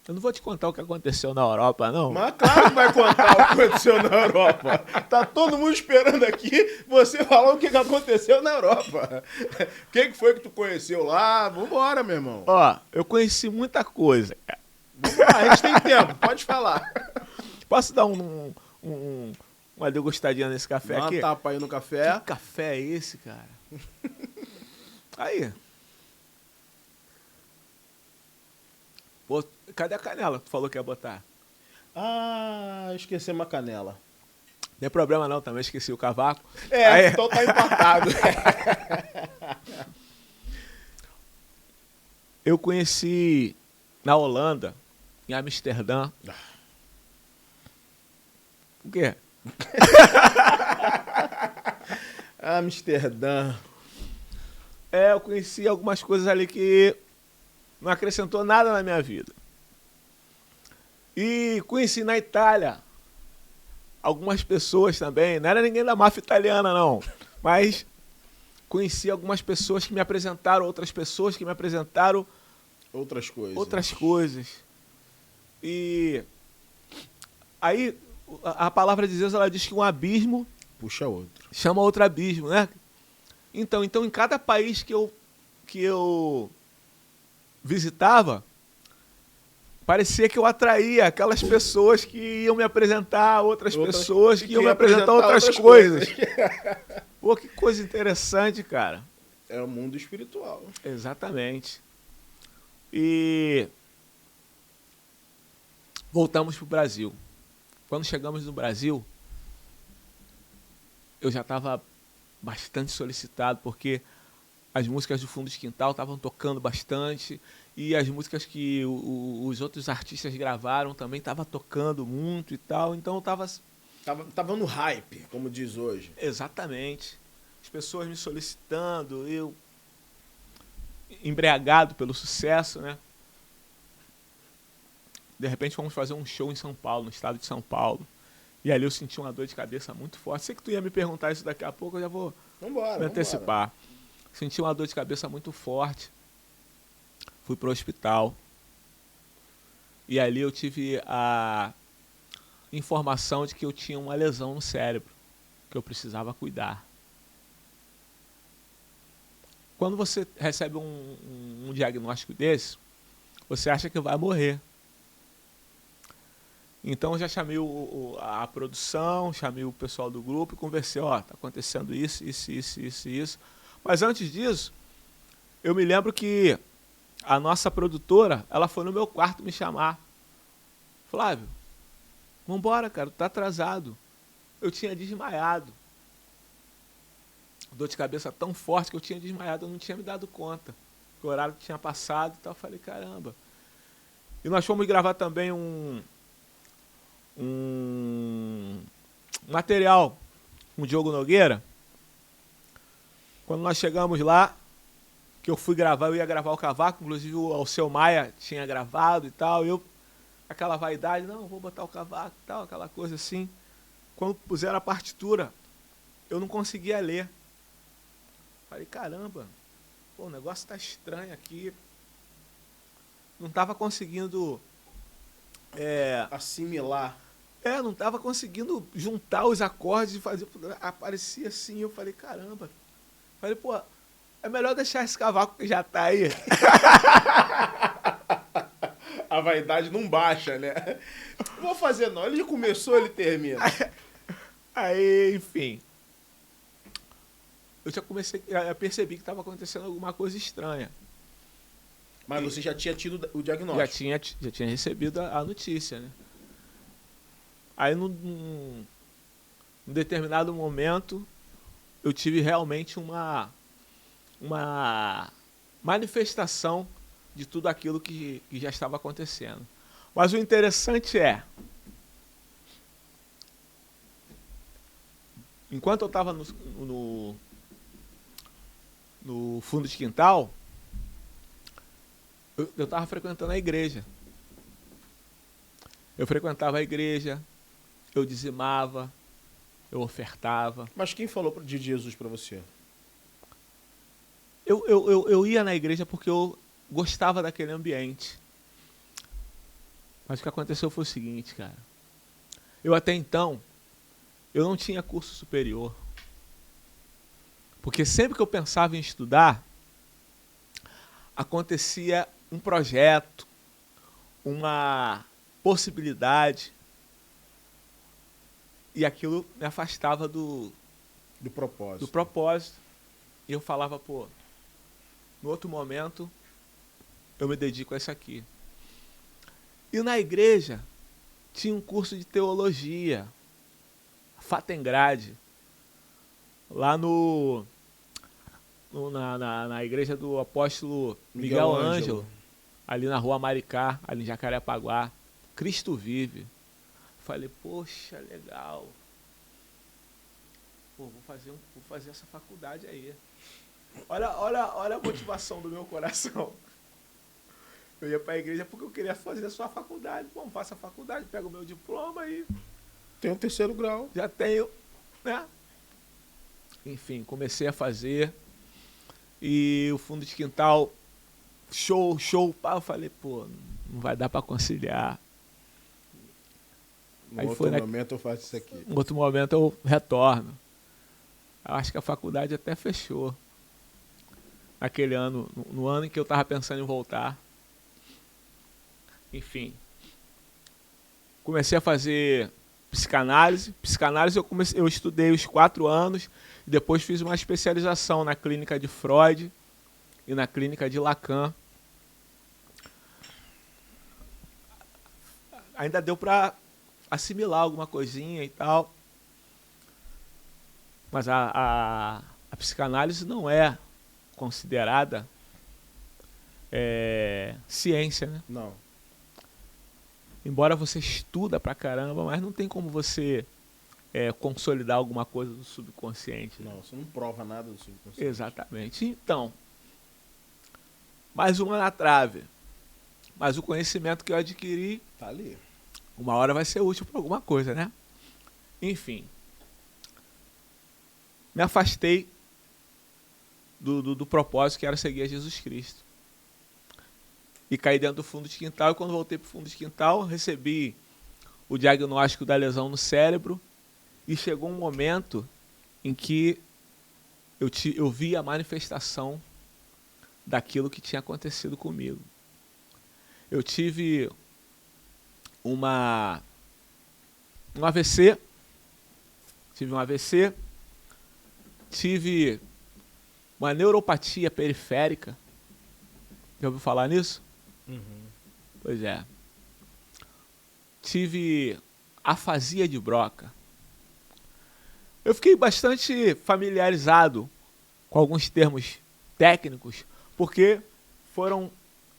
[SPEAKER 2] eu não vou te contar o que aconteceu na Europa, não.
[SPEAKER 1] Mas claro que vai contar o que aconteceu na Europa. Tá todo mundo esperando aqui você falar o que aconteceu na Europa. O que foi que tu conheceu lá? Vambora, meu irmão.
[SPEAKER 2] Ó, eu conheci muita coisa, cara.
[SPEAKER 1] Vamos lá, a gente tem tempo, pode falar.
[SPEAKER 2] Posso dar uma degustadinha nesse café aqui?
[SPEAKER 1] Dá uma tapa aí no café.
[SPEAKER 2] Que café é esse, cara? Aí. Pô, cadê a canela que tu falou que ia botar?
[SPEAKER 1] Esqueci uma canela.
[SPEAKER 2] Não tem problema não, também esqueci o cavaco.
[SPEAKER 1] Então tá empatado.
[SPEAKER 2] Eu conheci na Holanda, em Amsterdã. O quê?
[SPEAKER 1] Amsterdã.
[SPEAKER 2] Eu conheci algumas coisas ali que não acrescentou nada na minha vida. E conheci na Itália algumas pessoas também, não era ninguém da máfia italiana não, mas conheci algumas pessoas que me apresentaram, outras pessoas que me apresentaram
[SPEAKER 1] outras coisas.
[SPEAKER 2] E aí a palavra de Deus ela diz que um abismo
[SPEAKER 1] puxa outro.
[SPEAKER 2] Chama outro abismo, né? Então em cada país que eu visitava, parecia que eu atraía aquelas pessoas que iam me apresentar outras pessoas que iam me apresentar outras coisas. Pô, que coisa interessante, cara.
[SPEAKER 1] É o mundo espiritual.
[SPEAKER 2] Exatamente. E voltamos para o Brasil. Quando chegamos no Brasil, eu já estava bastante solicitado, porque as músicas do Fundo de Quintal estavam tocando bastante, e as músicas que os outros artistas gravaram também estavam tocando muito e tal, então eu
[SPEAKER 1] Tava no hype, como diz hoje.
[SPEAKER 2] Exatamente. As pessoas me solicitando, eu embriagado pelo sucesso, né? De repente fomos fazer um show em São Paulo, no estado de São Paulo. E ali eu senti uma dor de cabeça muito forte. Sei que tu ia me perguntar isso daqui a pouco, eu já vou me antecipar. Senti uma dor de cabeça muito forte. Fui pro hospital. E ali eu tive a informação de que eu tinha uma lesão no cérebro, que eu precisava cuidar. Quando você recebe um diagnóstico desse, você acha que vai morrer. Então eu já chamei a produção, chamei o pessoal do grupo e conversei, tá acontecendo isso. Mas antes disso, eu me lembro que a nossa produtora, ela foi no meu quarto me chamar. Flávio, vambora, cara, tu tá atrasado. Eu tinha desmaiado. Dor de cabeça tão forte que eu tinha desmaiado, eu não tinha me dado conta. O horário tinha passado e tal, eu falei, caramba. E nós fomos gravar também um material com o Diogo Nogueira. Quando nós chegamos lá, que eu fui gravar, eu ia gravar o cavaco, inclusive o Alceu Maia tinha gravado e tal, eu, aquela vaidade, não, vou botar o cavaco e tal, aquela coisa assim. Quando puseram a partitura, eu não conseguia ler. Falei, caramba, pô, o negócio tá estranho aqui. Não estava conseguindo
[SPEAKER 1] assimilar.
[SPEAKER 2] Não estava conseguindo juntar os acordes e fazer. Aparecia assim, eu falei, caramba. Falei, pô, é melhor deixar esse cavaco que já tá aí.
[SPEAKER 1] A vaidade não baixa, né? Não vou fazer não. Ele começou, ele termina.
[SPEAKER 2] Aí, enfim. Eu já percebi que estava acontecendo alguma coisa estranha.
[SPEAKER 1] Mas você já tinha tido o diagnóstico?
[SPEAKER 2] Já tinha recebido a notícia, né? Aí, num determinado momento, eu tive realmente uma manifestação de tudo aquilo que já estava acontecendo. Mas o interessante enquanto eu estava no fundo de quintal, eu estava frequentando a igreja. Eu frequentava a igreja, eu dizimava, eu ofertava.
[SPEAKER 1] Mas quem falou de Jesus para você?
[SPEAKER 2] Eu ia na igreja porque eu gostava daquele ambiente. Mas o que aconteceu foi o seguinte, cara. Eu até então, eu não tinha curso superior. Porque sempre que eu pensava em estudar, acontecia um projeto, uma possibilidade, e aquilo me afastava do propósito. E eu falava, pô, no outro momento, eu me dedico a isso aqui. E na igreja, tinha um curso de teologia, Fatengrade, lá na igreja do apóstolo Miguel Ângelo, ali na rua Maricá, ali em Jacarepaguá. Cristo vive. Falei, poxa, legal. Pô, vou fazer essa faculdade aí. Olha a motivação do meu coração. Eu ia para a igreja porque eu queria fazer a sua faculdade. Bom, faça a faculdade, pego o meu diploma e...
[SPEAKER 1] Tenho 3º grau.
[SPEAKER 2] Já tenho, né? Enfim, comecei a fazer. E o fundo de quintal, show, pá. Eu falei, pô, não vai dar para conciliar.
[SPEAKER 1] Em outro momento eu faço isso aqui.
[SPEAKER 2] Em outro momento eu retorno. Eu acho que a faculdade até fechou. Naquele ano, no ano em que eu estava pensando em voltar. Enfim. Comecei a fazer psicanálise. Psicanálise eu estudei os 4 anos. E depois fiz uma especialização na clínica de Freud e na clínica de Lacan. Ainda deu para assimilar alguma coisinha e tal. Mas a psicanálise não é considerada ciência, né?
[SPEAKER 1] Não.
[SPEAKER 2] Embora você estuda pra caramba, mas não tem como você consolidar alguma coisa do subconsciente.
[SPEAKER 1] Não, você não prova nada do subconsciente.
[SPEAKER 2] Exatamente. Então, mais uma na trave. Mas o conhecimento que eu adquiri...
[SPEAKER 1] Tá ali.
[SPEAKER 2] Uma hora vai ser útil para alguma coisa, né? Enfim. Me afastei do propósito que era seguir a Jesus Cristo. E caí dentro do fundo de quintal. E quando voltei para o fundo de quintal, recebi o diagnóstico da lesão no cérebro. E chegou um momento em que eu vi a manifestação daquilo que tinha acontecido comigo. Eu tive um AVC. Tive uma neuropatia periférica. Já ouviu falar nisso?
[SPEAKER 1] Uhum.
[SPEAKER 2] Pois é. Tive afasia de Broca. Eu fiquei bastante familiarizado com alguns termos técnicos, porque foram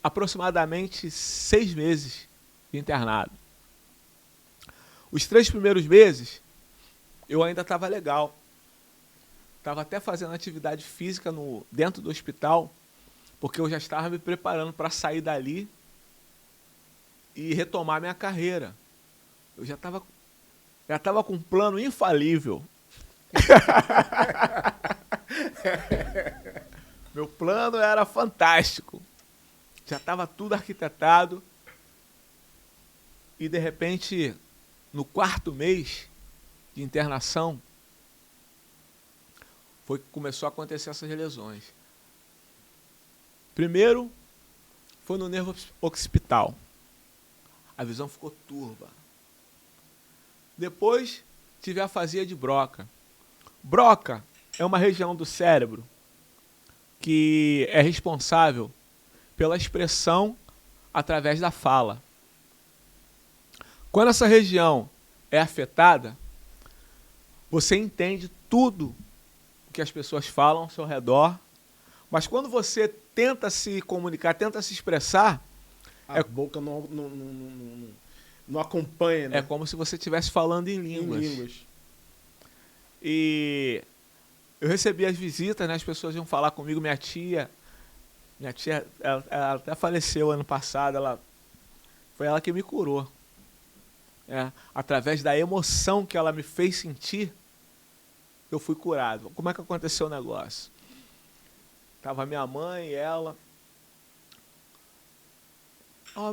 [SPEAKER 2] aproximadamente 6 meses internado. Os 3 primeiros meses, eu ainda estava legal. Estava até fazendo atividade física dentro do hospital, porque eu já estava me preparando para sair dali e retomar minha carreira. Eu já estava com um plano infalível. Meu plano era fantástico. Já estava tudo arquitetado. E, de repente, no 4º mês de internação, foi que começou a acontecer essas lesões. Primeiro, foi no nervo occipital. A visão ficou turva. Depois, tive a afasia de Broca. Broca é uma região do cérebro que é responsável pela expressão através da fala. Quando essa região é afetada, você entende tudo o que as pessoas falam ao seu redor, mas quando você tenta se comunicar, tenta se expressar,
[SPEAKER 1] a boca não acompanha, né?
[SPEAKER 2] É como se você estivesse falando em línguas. E eu recebia as visitas, né? As pessoas iam falar comigo. Minha tia, ela até faleceu ano passado. Foi ela que me curou. Através da emoção que ela me fez sentir, eu fui curado. Como é que aconteceu o negócio? Tava minha mãe e ela.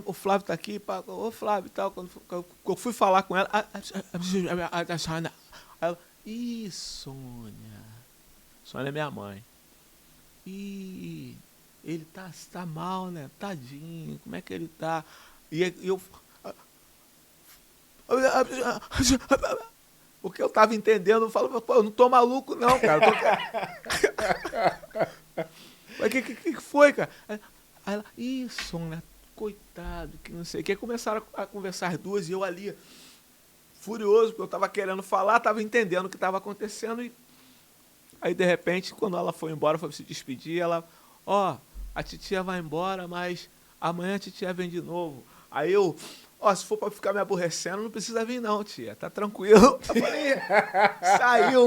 [SPEAKER 2] O Flávio tá aqui, ô Flávio e tal. Quando eu fui falar com ela, ela, Sônia. Sônia é minha mãe. Ele tá mal, né? Tadinho, como é que ele tá? E eu... Porque eu tava entendendo, eu falo, pô, eu não tô maluco não, cara. Mas que foi, cara? Aí ela, Sônia, coitado, que não sei o que. Começaram a conversar as duas e eu ali, furioso, porque eu tava querendo falar, tava entendendo o que tava acontecendo. E aí, de repente, quando ela foi embora, foi se despedir, ela, a titia vai embora, mas amanhã a titia vem de novo. Aí eu, se for pra ficar me aborrecendo, não precisa vir não, tia, tá tranquilo. Eu falei, saiu.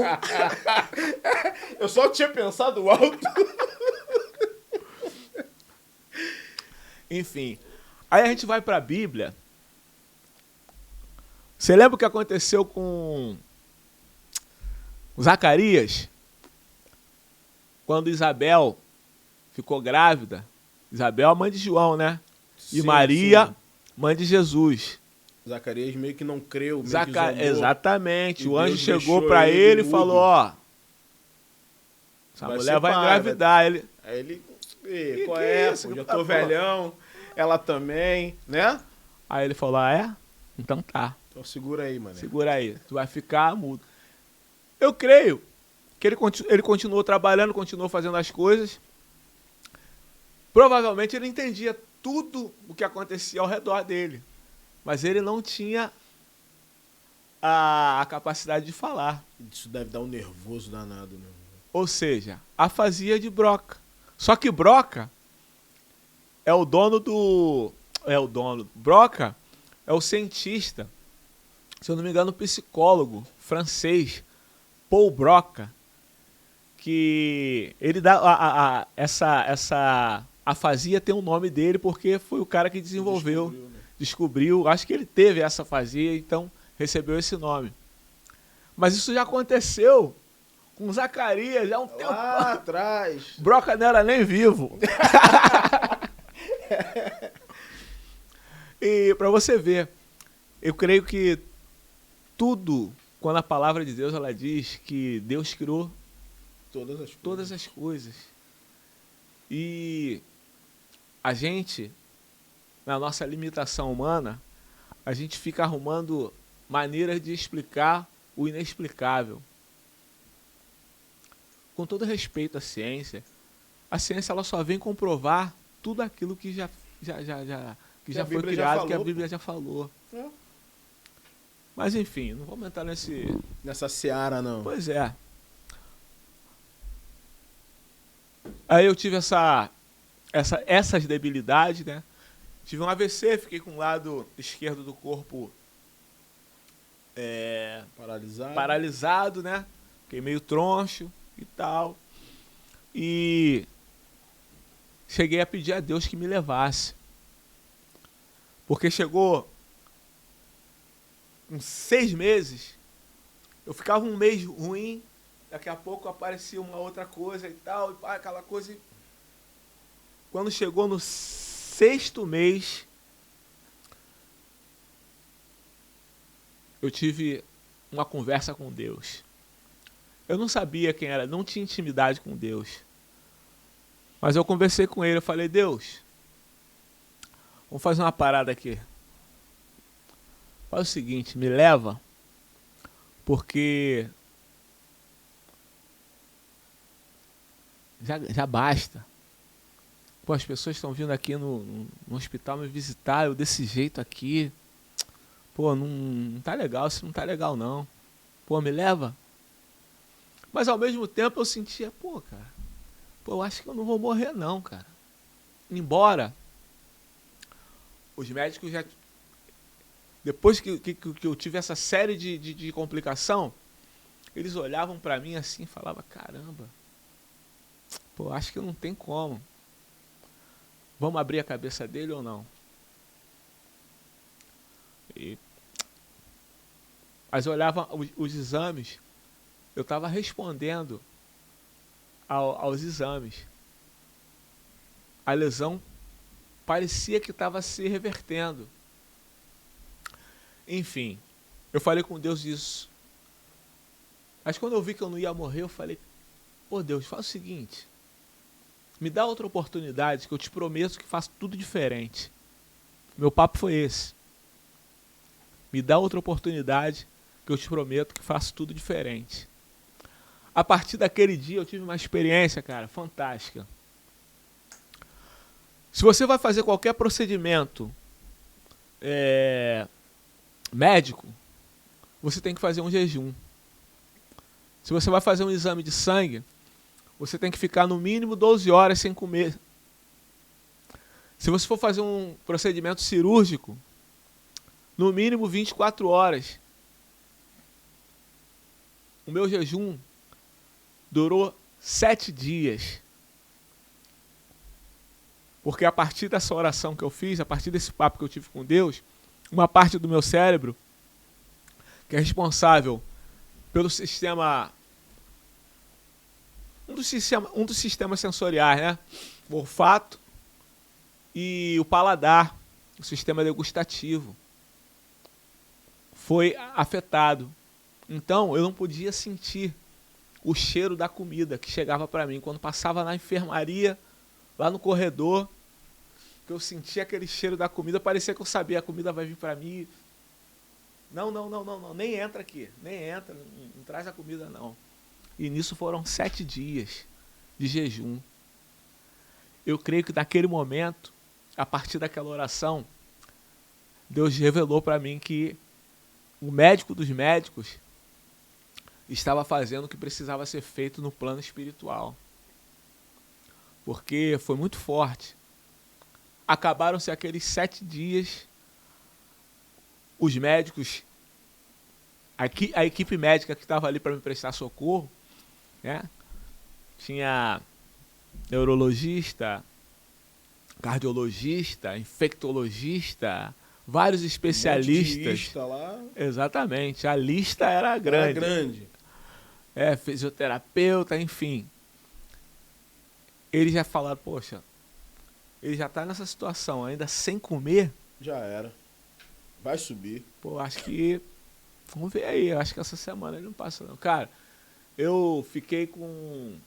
[SPEAKER 1] Eu só tinha pensado alto.
[SPEAKER 2] Enfim, aí a gente vai para a Bíblia. Você lembra o que aconteceu com Zacarias? Quando Isabel ficou grávida. Isabel, a mãe de João, né? E sim, Maria, sim, mãe de Jesus.
[SPEAKER 1] Zacarias meio que não creu.
[SPEAKER 2] Exatamente. O anjo chegou para ele e falou, essa mulher vai engravidar.
[SPEAKER 1] Aí ele... Qual é? Isso? Já tô velhão, ela também, né?
[SPEAKER 2] Aí ele falou, então tá.
[SPEAKER 1] Então segura aí, mano.
[SPEAKER 2] Segura aí, tu vai ficar mudo. Eu creio que ele continuou trabalhando, continuou fazendo as coisas. Provavelmente ele entendia tudo o que acontecia ao redor dele. Mas ele não tinha a capacidade de falar.
[SPEAKER 1] Isso deve dar um nervoso danado, né?
[SPEAKER 2] Ou seja, afasia de Broca. Só que Broca é o dono do... Broca é o cientista, se eu não me engano, psicólogo francês, Paul Broca, que ele dá essa afasia tem um nome dele porque foi o cara que desenvolveu, descobriu, acho que ele teve essa afasia, então recebeu esse nome. Mas isso já aconteceu com Zacarias, já há um tempo
[SPEAKER 1] atrás.
[SPEAKER 2] Broca não era nem vivo. E para você ver, eu creio que tudo, quando a palavra de Deus ela diz que Deus criou todas as coisas. E a gente, na nossa limitação humana, a gente fica arrumando maneiras de explicar o inexplicável. Com todo respeito à ciência, a ciência ela só vem comprovar tudo aquilo que já foi criado, que a Bíblia já falou. Mas enfim, não vamos entrar
[SPEAKER 1] nessa seara, não.
[SPEAKER 2] Pois é. Aí eu tive essa essas debilidades, né? Tive um AVC, fiquei com o lado esquerdo do corpo paralisado, né? Fiquei meio troncho e tal. E cheguei a pedir a Deus que me levasse. Porque chegou com 6 meses, eu ficava um mês ruim, daqui a pouco aparecia uma outra coisa e tal, e aquela coisa. Quando chegou no 6º mês, eu tive uma conversa com Deus. Eu não sabia quem era, não tinha intimidade com Deus. Mas eu conversei com ele, eu falei, Deus, vamos fazer uma parada aqui. Faz o seguinte, me leva, porque já basta. Pô, as pessoas estão vindo aqui no hospital me visitar, eu desse jeito aqui. Pô, não tá legal, isso não tá legal não. Pô, me leva. Mas ao mesmo tempo eu sentia, pô, cara, eu acho que eu não vou morrer não, cara. Embora os médicos já... Depois que eu tive essa série de complicação, eles olhavam pra mim assim e falavam, caramba, pô, acho que não tem como. Vamos abrir a cabeça dele ou não? Mas eu olhava os exames, eu estava respondendo aos exames. A lesão parecia que estava se revertendo. Enfim, eu falei com Deus isso. Mas quando eu vi que eu não ia morrer, eu falei, pô Deus, faz o seguinte, me dá outra oportunidade que eu te prometo que faço tudo diferente. Meu papo foi esse. Me dá outra oportunidade que eu te prometo que faço tudo diferente. A partir daquele dia eu tive uma experiência, cara, fantástica. Se você vai fazer qualquer procedimento médico, você tem que fazer um jejum. Se você vai fazer um exame de sangue, você tem que ficar no mínimo 12 horas sem comer. Se você for fazer um procedimento cirúrgico, no mínimo 24 horas. O meu jejum durou 7 dias. Porque a partir dessa oração que eu fiz, a partir desse papo que eu tive com Deus, uma parte do meu cérebro, que é responsável pelo sistema... Um dos sistemas sensoriais, né? O olfato e o paladar, o sistema degustativo, foi afetado. Então, eu não podia sentir o cheiro da comida que chegava para mim. Quando passava na enfermaria, lá no corredor, que eu sentia aquele cheiro da comida, parecia que eu sabia, a comida vai vir para mim. Não, nem entra aqui, nem entra, não traz a comida não. E nisso foram 7 dias de jejum. Eu creio que naquele momento, a partir daquela oração, Deus revelou para mim que o médico dos médicos estava fazendo o que precisava ser feito no plano espiritual. Porque foi muito forte. Acabaram-se aqueles 7 dias, os médicos, a equipe médica que estava ali para me prestar socorro, né? Tinha neurologista, cardiologista, infectologista, vários especialistas.
[SPEAKER 1] Lá.
[SPEAKER 2] Exatamente, a lista era grande.
[SPEAKER 1] Era grande.
[SPEAKER 2] Fisioterapeuta, enfim. Eles já falaram, poxa, ele já está nessa situação, ainda sem comer. Já
[SPEAKER 1] era. Vai subir.
[SPEAKER 2] Pô, acho que... Vamos ver aí, acho que essa semana ele não passa não. Cara, eu fiquei com...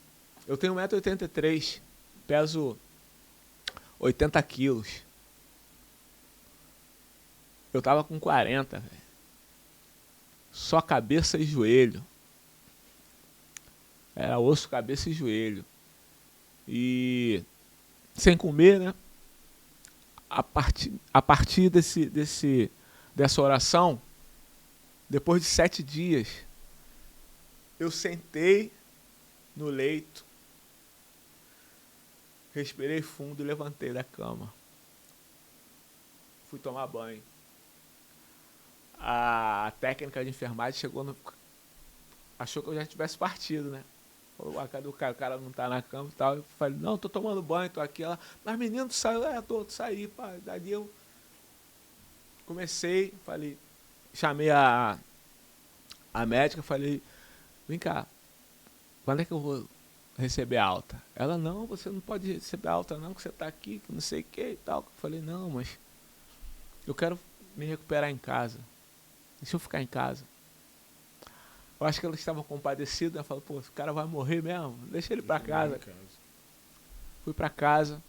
[SPEAKER 2] Eu tenho 1,83 m, peso 80 quilos. Eu tava com 40, velho. Só cabeça e joelho. Era osso, cabeça e joelho. E sem comer, né? A partir dessa oração, depois de 7 dias, eu sentei no leito Respirei fundo e levantei da cama. Fui tomar banho. A técnica de enfermagem achou que eu já tivesse partido, né? Falou, cadê o cara? O cara não tá na cama e tal. Eu falei, não, tô tomando banho, tô aqui. Ela, mas menino, tu saiu? Tô saí, pá. Daí eu comecei, falei, chamei a médica, falei, vem cá, quando é que eu vou receber alta? Ela, não, você não pode receber alta não, que você tá aqui, que não sei o que e tal. Eu falei, não, mas eu quero me recuperar em casa. Deixa eu ficar em casa. Eu acho que ela estava compadecida, ela falou, pô, esse cara vai morrer mesmo, deixa ele pra casa. Fui pra casa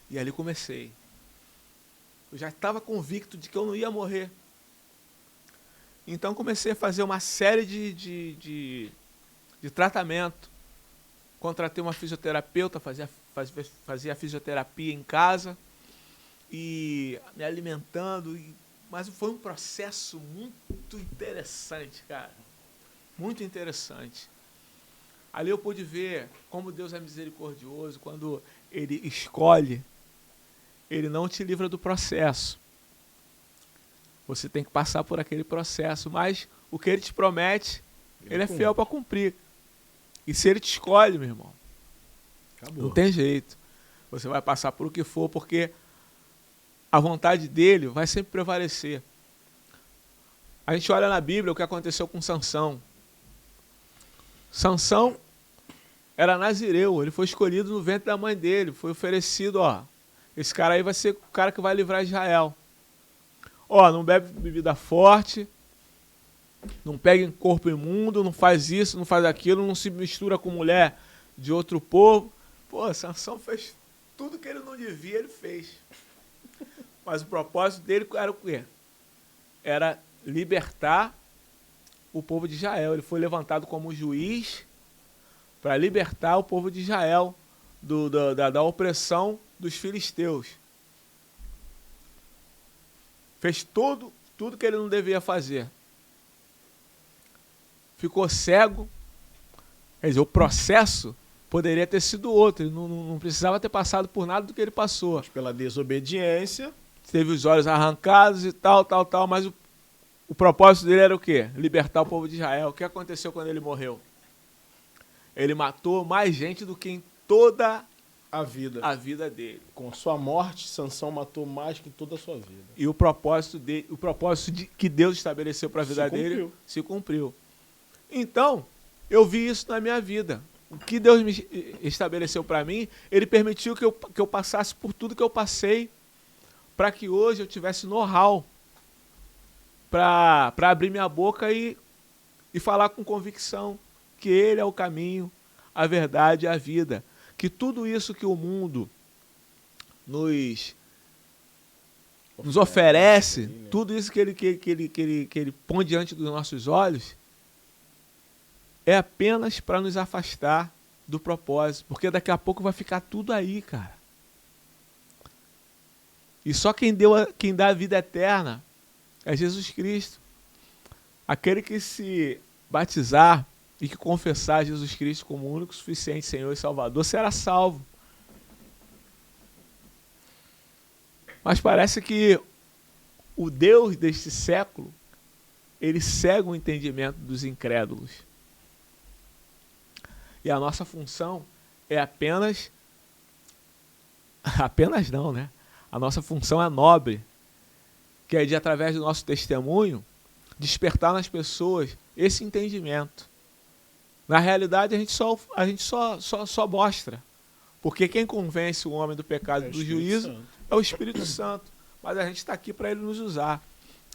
[SPEAKER 2] e ali comecei. Eu já estava convicto de que eu não ia morrer. Então comecei a fazer uma série de tratamento. Contratei uma fisioterapeuta, fazia fisioterapia em casa e me alimentando. Mas foi um processo muito interessante, cara. Muito interessante. Ali eu pude ver como Deus é misericordioso. Quando Ele escolhe, Ele não te livra do processo. Você tem que passar por aquele processo. Mas o que Ele te promete, Ele é fiel para cumprir. E se Ele te escolhe, meu irmão, acabou. Não tem jeito. Você vai passar por o que for, porque a vontade dele vai sempre prevalecer. A gente olha na Bíblia o que aconteceu com Sansão. Sansão era nazireu, ele foi escolhido no ventre da mãe dele, foi oferecido, esse cara aí vai ser o cara que vai livrar Israel. Não bebe bebida forte, não pega em corpo imundo, não faz isso, não faz aquilo, não se mistura com mulher de outro povo. Sansão fez tudo que ele não devia, ele fez. Mas o propósito dele era o quê? Era libertar o povo de Israel. Ele foi levantado como juiz para libertar o povo de Israel da opressão dos filisteus. Fez tudo que ele não devia fazer. Ficou cego. Quer dizer, o processo poderia ter sido outro. Ele não precisava ter passado por nada do que ele passou.
[SPEAKER 1] Mas pela desobediência...
[SPEAKER 2] Teve os olhos arrancados e tal, mas o propósito dele era o quê? Libertar o povo de Israel. O que aconteceu quando ele morreu? Ele matou mais gente do que em toda a vida dele.
[SPEAKER 1] Com sua morte, Sansão matou mais que toda a sua vida.
[SPEAKER 2] E o propósito que Deus estabeleceu para a vida dele se cumpriu. Então, eu vi isso na minha vida. O que Deus me estabeleceu para mim, Ele permitiu que eu passasse por tudo que eu passei, para que hoje eu tivesse know-how para abrir minha boca e falar com convicção que Ele é o caminho, a verdade e a vida. Que tudo isso que o mundo nos oferece, tudo isso que ele põe diante dos nossos olhos, é apenas para nos afastar do propósito. Porque daqui a pouco vai ficar tudo aí, cara. E só quem dá a vida eterna é Jesus Cristo. Aquele que se batizar e que confessar Jesus Cristo como o único, suficiente Senhor e Salvador será salvo. Mas parece que o Deus deste século, ele cega o entendimento dos incrédulos. E a nossa função é apenas não, né? A nossa função é nobre, que é de, através do nosso testemunho, despertar nas pessoas esse entendimento. Na realidade, a gente só mostra. Porque quem convence o homem do pecado e do juízo é o Espírito Santo. Mas a gente está aqui para ele nos usar.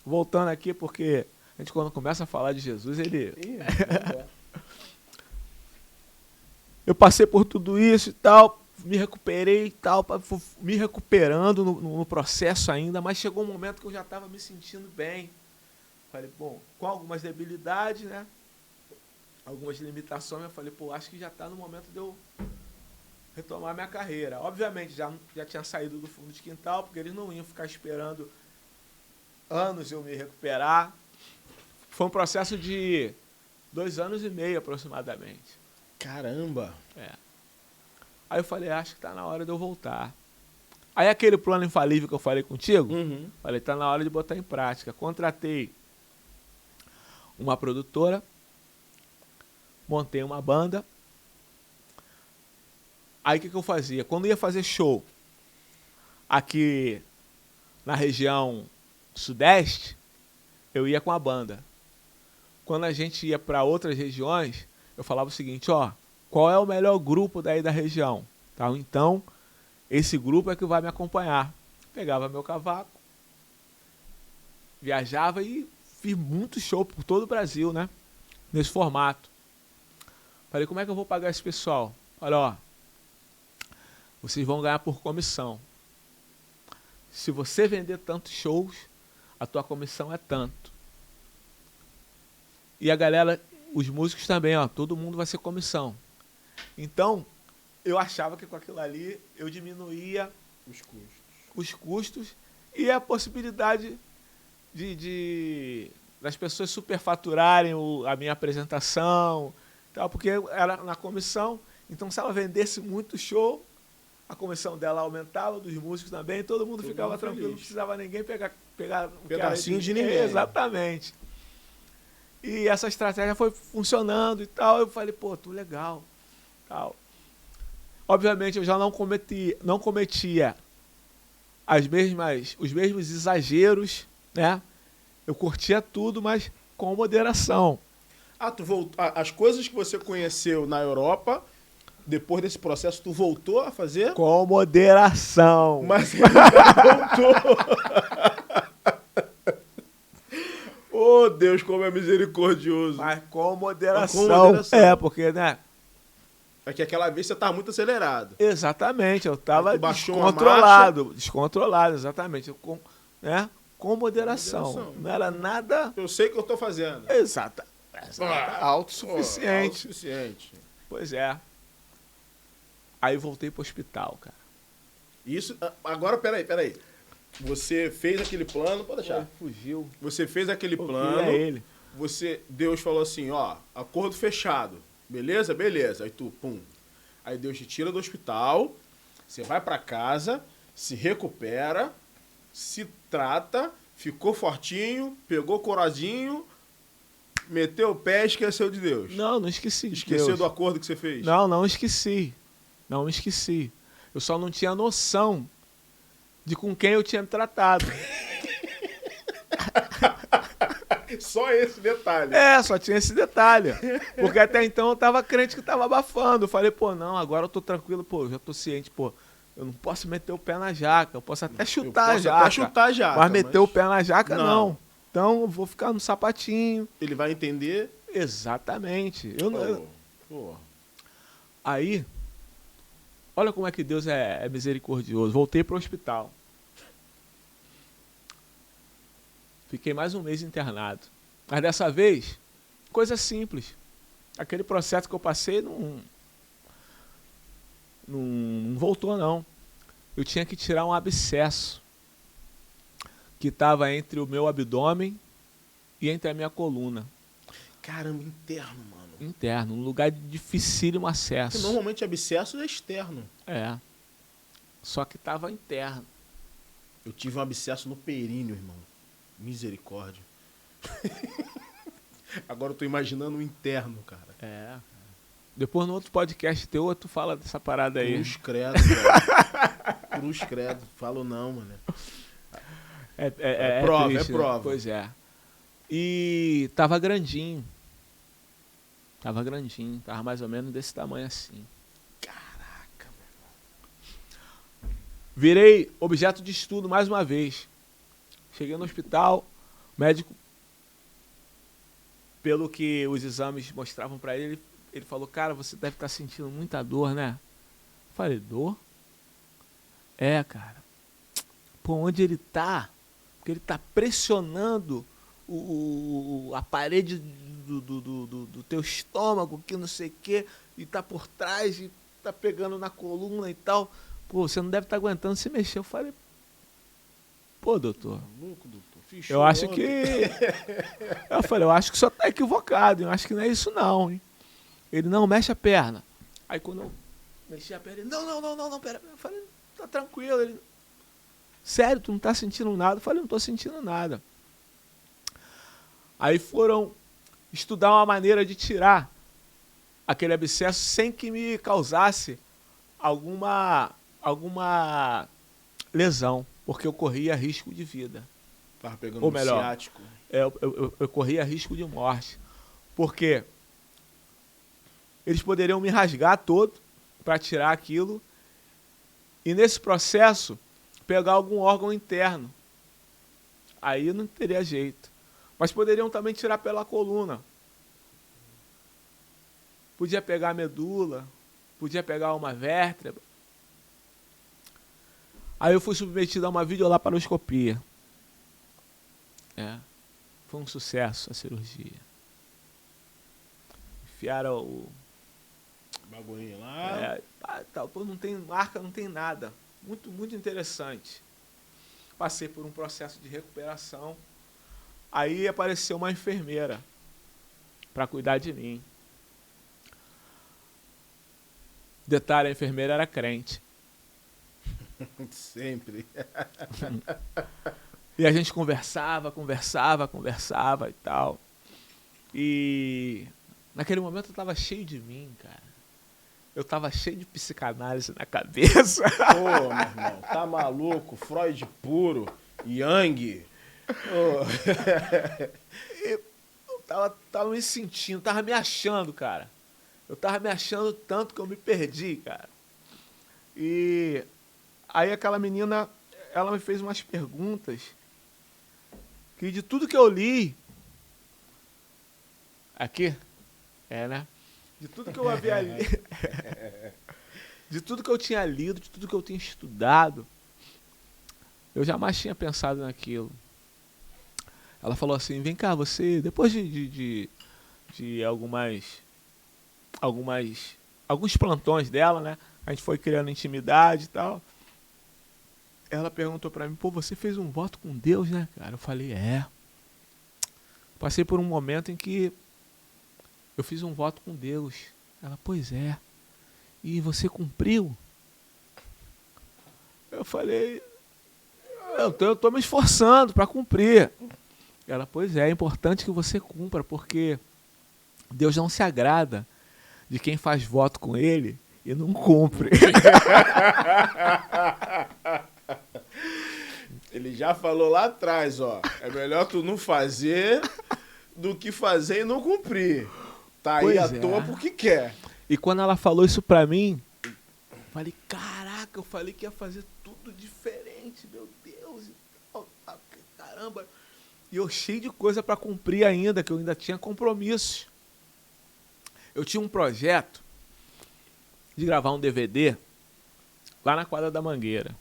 [SPEAKER 2] Voltando aqui, porque a gente, quando começa a falar de Jesus, ele... Eu passei por tudo isso e tal, me recuperei e tal, me recuperando no processo ainda, mas chegou um momento que eu já estava me sentindo bem. Falei, bom, com algumas debilidades, né? Algumas limitações, eu falei, acho que já está no momento de eu retomar minha carreira. Obviamente, já tinha saído do fundo de quintal, porque eles não iam ficar esperando anos eu me recuperar. Foi um processo de 2 anos e meio, aproximadamente.
[SPEAKER 1] Caramba!
[SPEAKER 2] Aí eu falei, acho que tá na hora de eu voltar. Aí aquele plano infalível que eu falei contigo, falei, tá na hora de botar em prática. Contratei uma produtora, montei uma banda. Aí o que eu fazia? Quando ia fazer show aqui na região sudeste, eu ia com a banda. Quando a gente ia para outras regiões, eu falava o seguinte, ó, qual é o melhor grupo daí da região? Tá? Então, esse grupo é que vai me acompanhar. Pegava meu cavaco, viajava e fiz muito show por todo o Brasil, né? Nesse formato. Falei, como é que eu vou pagar esse pessoal? Olha, ó, vocês vão ganhar por comissão. Se você vender tantos shows, a tua comissão é tanto. E a galera, os músicos também, ó, todo mundo vai ser comissão. Então, eu achava que com aquilo ali eu diminuía os custos e a possibilidade das pessoas superfaturarem a minha apresentação, tal, porque era na comissão. Então, se ela vendesse muito show, a comissão dela aumentava, dos músicos também, todo mundo ficava tranquilo, não precisava ninguém pegar um
[SPEAKER 1] pedacinho de ninguém.
[SPEAKER 2] Exatamente. E essa estratégia foi funcionando e tal. Eu falei, pô, tô legal. Tal. Obviamente, eu já não cometia os mesmos exageros, né? Eu curtia tudo, mas com moderação.
[SPEAKER 1] Tu voltou, as coisas que você conheceu na Europa, depois desse processo, tu voltou a fazer?
[SPEAKER 2] Com moderação.
[SPEAKER 1] Mas ele voltou. Oh, Deus, como é misericordioso.
[SPEAKER 2] Mas com moderação. Porque, né?
[SPEAKER 1] É que aquela vez você estava muito acelerado.
[SPEAKER 2] Exatamente, eu estava descontrolado, exatamente. Com moderação. Não era nada...
[SPEAKER 1] Eu sei o que eu estou fazendo.
[SPEAKER 2] Exato. Autossuficiente.
[SPEAKER 1] Autossuficiente.
[SPEAKER 2] Pois é. Aí voltei pro hospital, cara.
[SPEAKER 1] Isso, agora, peraí. Você fez aquele plano, pode deixar.
[SPEAKER 2] Fugiu.
[SPEAKER 1] Você fez aquele plano.
[SPEAKER 2] Ele.
[SPEAKER 1] Deus falou assim, ó, acordo fechado. Beleza? Beleza. Aí tu, pum. Aí Deus te tira do hospital, você vai pra casa, se recupera, se trata, ficou fortinho, pegou corozinho, meteu o pé e esqueceu de Deus.
[SPEAKER 2] Não esqueci.
[SPEAKER 1] Esqueceu do acordo que você fez?
[SPEAKER 2] Não esqueci. Não esqueci. Eu só não tinha noção de com quem eu tinha tratado.
[SPEAKER 1] Só esse detalhe.
[SPEAKER 2] Só tinha esse detalhe. Porque até então eu tava crente que tava abafando. Eu falei, pô, não, agora eu tô tranquilo, pô, já tô ciente, pô, eu não posso meter o pé na jaca. Eu posso até chutar a jaca. Mas meter o pé na jaca, não. Então eu vou ficar no sapatinho.
[SPEAKER 1] Ele vai entender?
[SPEAKER 2] Exatamente. Aí, olha como é que Deus é misericordioso. Voltei pro hospital. Fiquei mais um mês internado. Mas dessa vez, coisa simples. Aquele processo que eu passei não voltou, não. Eu tinha que tirar um abscesso que estava entre o meu abdômen e entre a minha coluna.
[SPEAKER 1] Caramba, interno, mano.
[SPEAKER 2] Interno, um lugar de dificílimo acesso.
[SPEAKER 1] Porque normalmente abscesso é externo.
[SPEAKER 2] Só que estava interno.
[SPEAKER 1] Eu tive um abscesso no períneo, irmão. Misericórdia. Agora eu tô imaginando o interno, cara.
[SPEAKER 2] Depois no outro podcast teu, tu fala dessa parada aí.
[SPEAKER 1] Cruz credo, velho. Cruz credo. Falo não, mano.
[SPEAKER 2] É prova. Pois é. E tava grandinho. Tava mais ou menos desse tamanho assim.
[SPEAKER 1] Caraca, meu irmão.
[SPEAKER 2] Virei objeto de estudo mais uma vez. Cheguei no hospital, o médico, pelo que os exames mostravam para ele, ele falou, cara, você deve estar sentindo muita dor, né? Eu falei, dor? Cara. Pô, onde ele tá? Porque ele tá pressionando a parede do teu estômago, que não sei o quê, e tá por trás, e tá pegando na coluna e tal. Pô, você não deve estar aguentando se mexer. Eu falei, pô, doutor.
[SPEAKER 1] Louco, doutor.
[SPEAKER 2] Eu acho que... Eu falei, eu acho que o senhor tá equivocado. Eu acho que não é isso não, hein? Ele, não, mexe a perna. Aí quando eu Mexi a perna, ele, não, pera. Eu falei, tá tranquilo. Ele, sério, tu não tá sentindo nada? Eu falei, não tô sentindo nada. Aí foram estudar uma maneira de tirar aquele abscesso sem que me causasse alguma lesão, porque eu corria risco de vida.
[SPEAKER 1] Tava pegando
[SPEAKER 2] ou melhor,
[SPEAKER 1] ciático.
[SPEAKER 2] Eu corria risco de morte. Porque eles poderiam me rasgar todo para tirar aquilo e, nesse processo, pegar algum órgão interno. Aí não teria jeito. Mas poderiam também tirar pela coluna. Podia pegar a medula, podia pegar uma vértebra. Aí eu fui submetido a uma videolaparoscopia. Foi um sucesso a cirurgia. Enfiaram o
[SPEAKER 1] bagulhinho lá.
[SPEAKER 2] Não tem marca, não tem nada. Muito, muito interessante. Passei por um processo de recuperação. Aí apareceu uma enfermeira para cuidar de mim. Detalhe, a enfermeira era crente.
[SPEAKER 1] Sempre.
[SPEAKER 2] E a gente conversava e tal. E naquele momento eu tava cheio de mim, cara. Eu tava cheio de psicanálise na cabeça.
[SPEAKER 1] Pô, meu irmão, tá maluco? Freud puro, Jung.
[SPEAKER 2] Eu tava me sentindo, tava me achando, cara. Eu tava me achando tanto que eu me perdi, cara. E aí aquela menina, ela me fez umas perguntas que de tudo que eu li... Aqui? Né? De tudo que eu havia lido... de tudo que eu tinha lido, de tudo que eu tinha estudado, eu jamais tinha pensado naquilo. Ela falou assim, vem cá, você... Depois de alguns plantões dela, né? A gente foi criando intimidade e tal. Ela perguntou pra mim, pô, você fez um voto com Deus, né, cara? Eu falei, Passei por um momento em que eu fiz um voto com Deus. Ela, pois é. E você cumpriu? Eu falei, eu tô me esforçando pra cumprir. Ela, pois é importante que você cumpra, porque Deus não se agrada de quem faz voto com ele e não cumpre.
[SPEAKER 1] Ele já falou lá atrás, ó. É melhor tu não fazer do que fazer e não cumprir. Tá aí à toa porque quer.
[SPEAKER 2] E quando ela falou isso pra mim, eu falei, caraca, eu falei que ia fazer tudo diferente, meu Deus. Caramba. E eu cheio de coisa pra cumprir ainda, que eu ainda tinha compromissos. Eu tinha um projeto de gravar um DVD lá na quadra da Mangueira.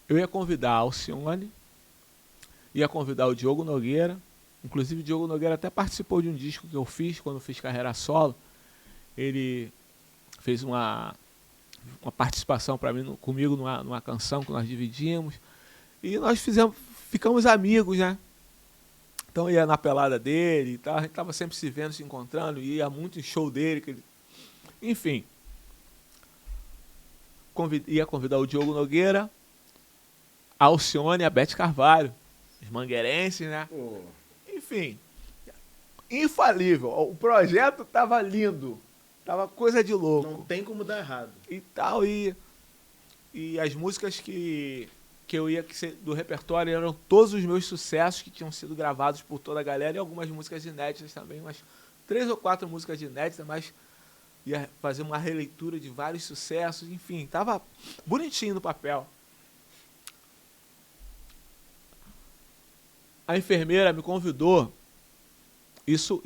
[SPEAKER 2] Eu ia convidar a Alcione, ia convidar o Diogo Nogueira. Inclusive o Diogo Nogueira até participou de um disco que eu fiz quando eu fiz carreira solo. Ele fez uma participação para mim, comigo numa canção que nós dividimos. E nós ficamos amigos, né? Então ia na pelada dele e tal, a gente tava sempre se vendo, se encontrando, ia muito em show dele. Enfim. Ia convidar o Diogo Nogueira, a Alcione e a Beth Carvalho, os mangueirenses, né? Enfim, infalível. O projeto tava lindo, tava coisa de louco.
[SPEAKER 1] Não tem como dar errado.
[SPEAKER 2] E tal, e as músicas que eu ia do repertório eram todos os meus sucessos que tinham sido gravados por toda a galera e algumas músicas inéditas também, umas 3 ou 4 músicas inéditas, mas ia fazer uma releitura de vários sucessos, enfim, tava bonitinho no papel. A enfermeira me convidou, isso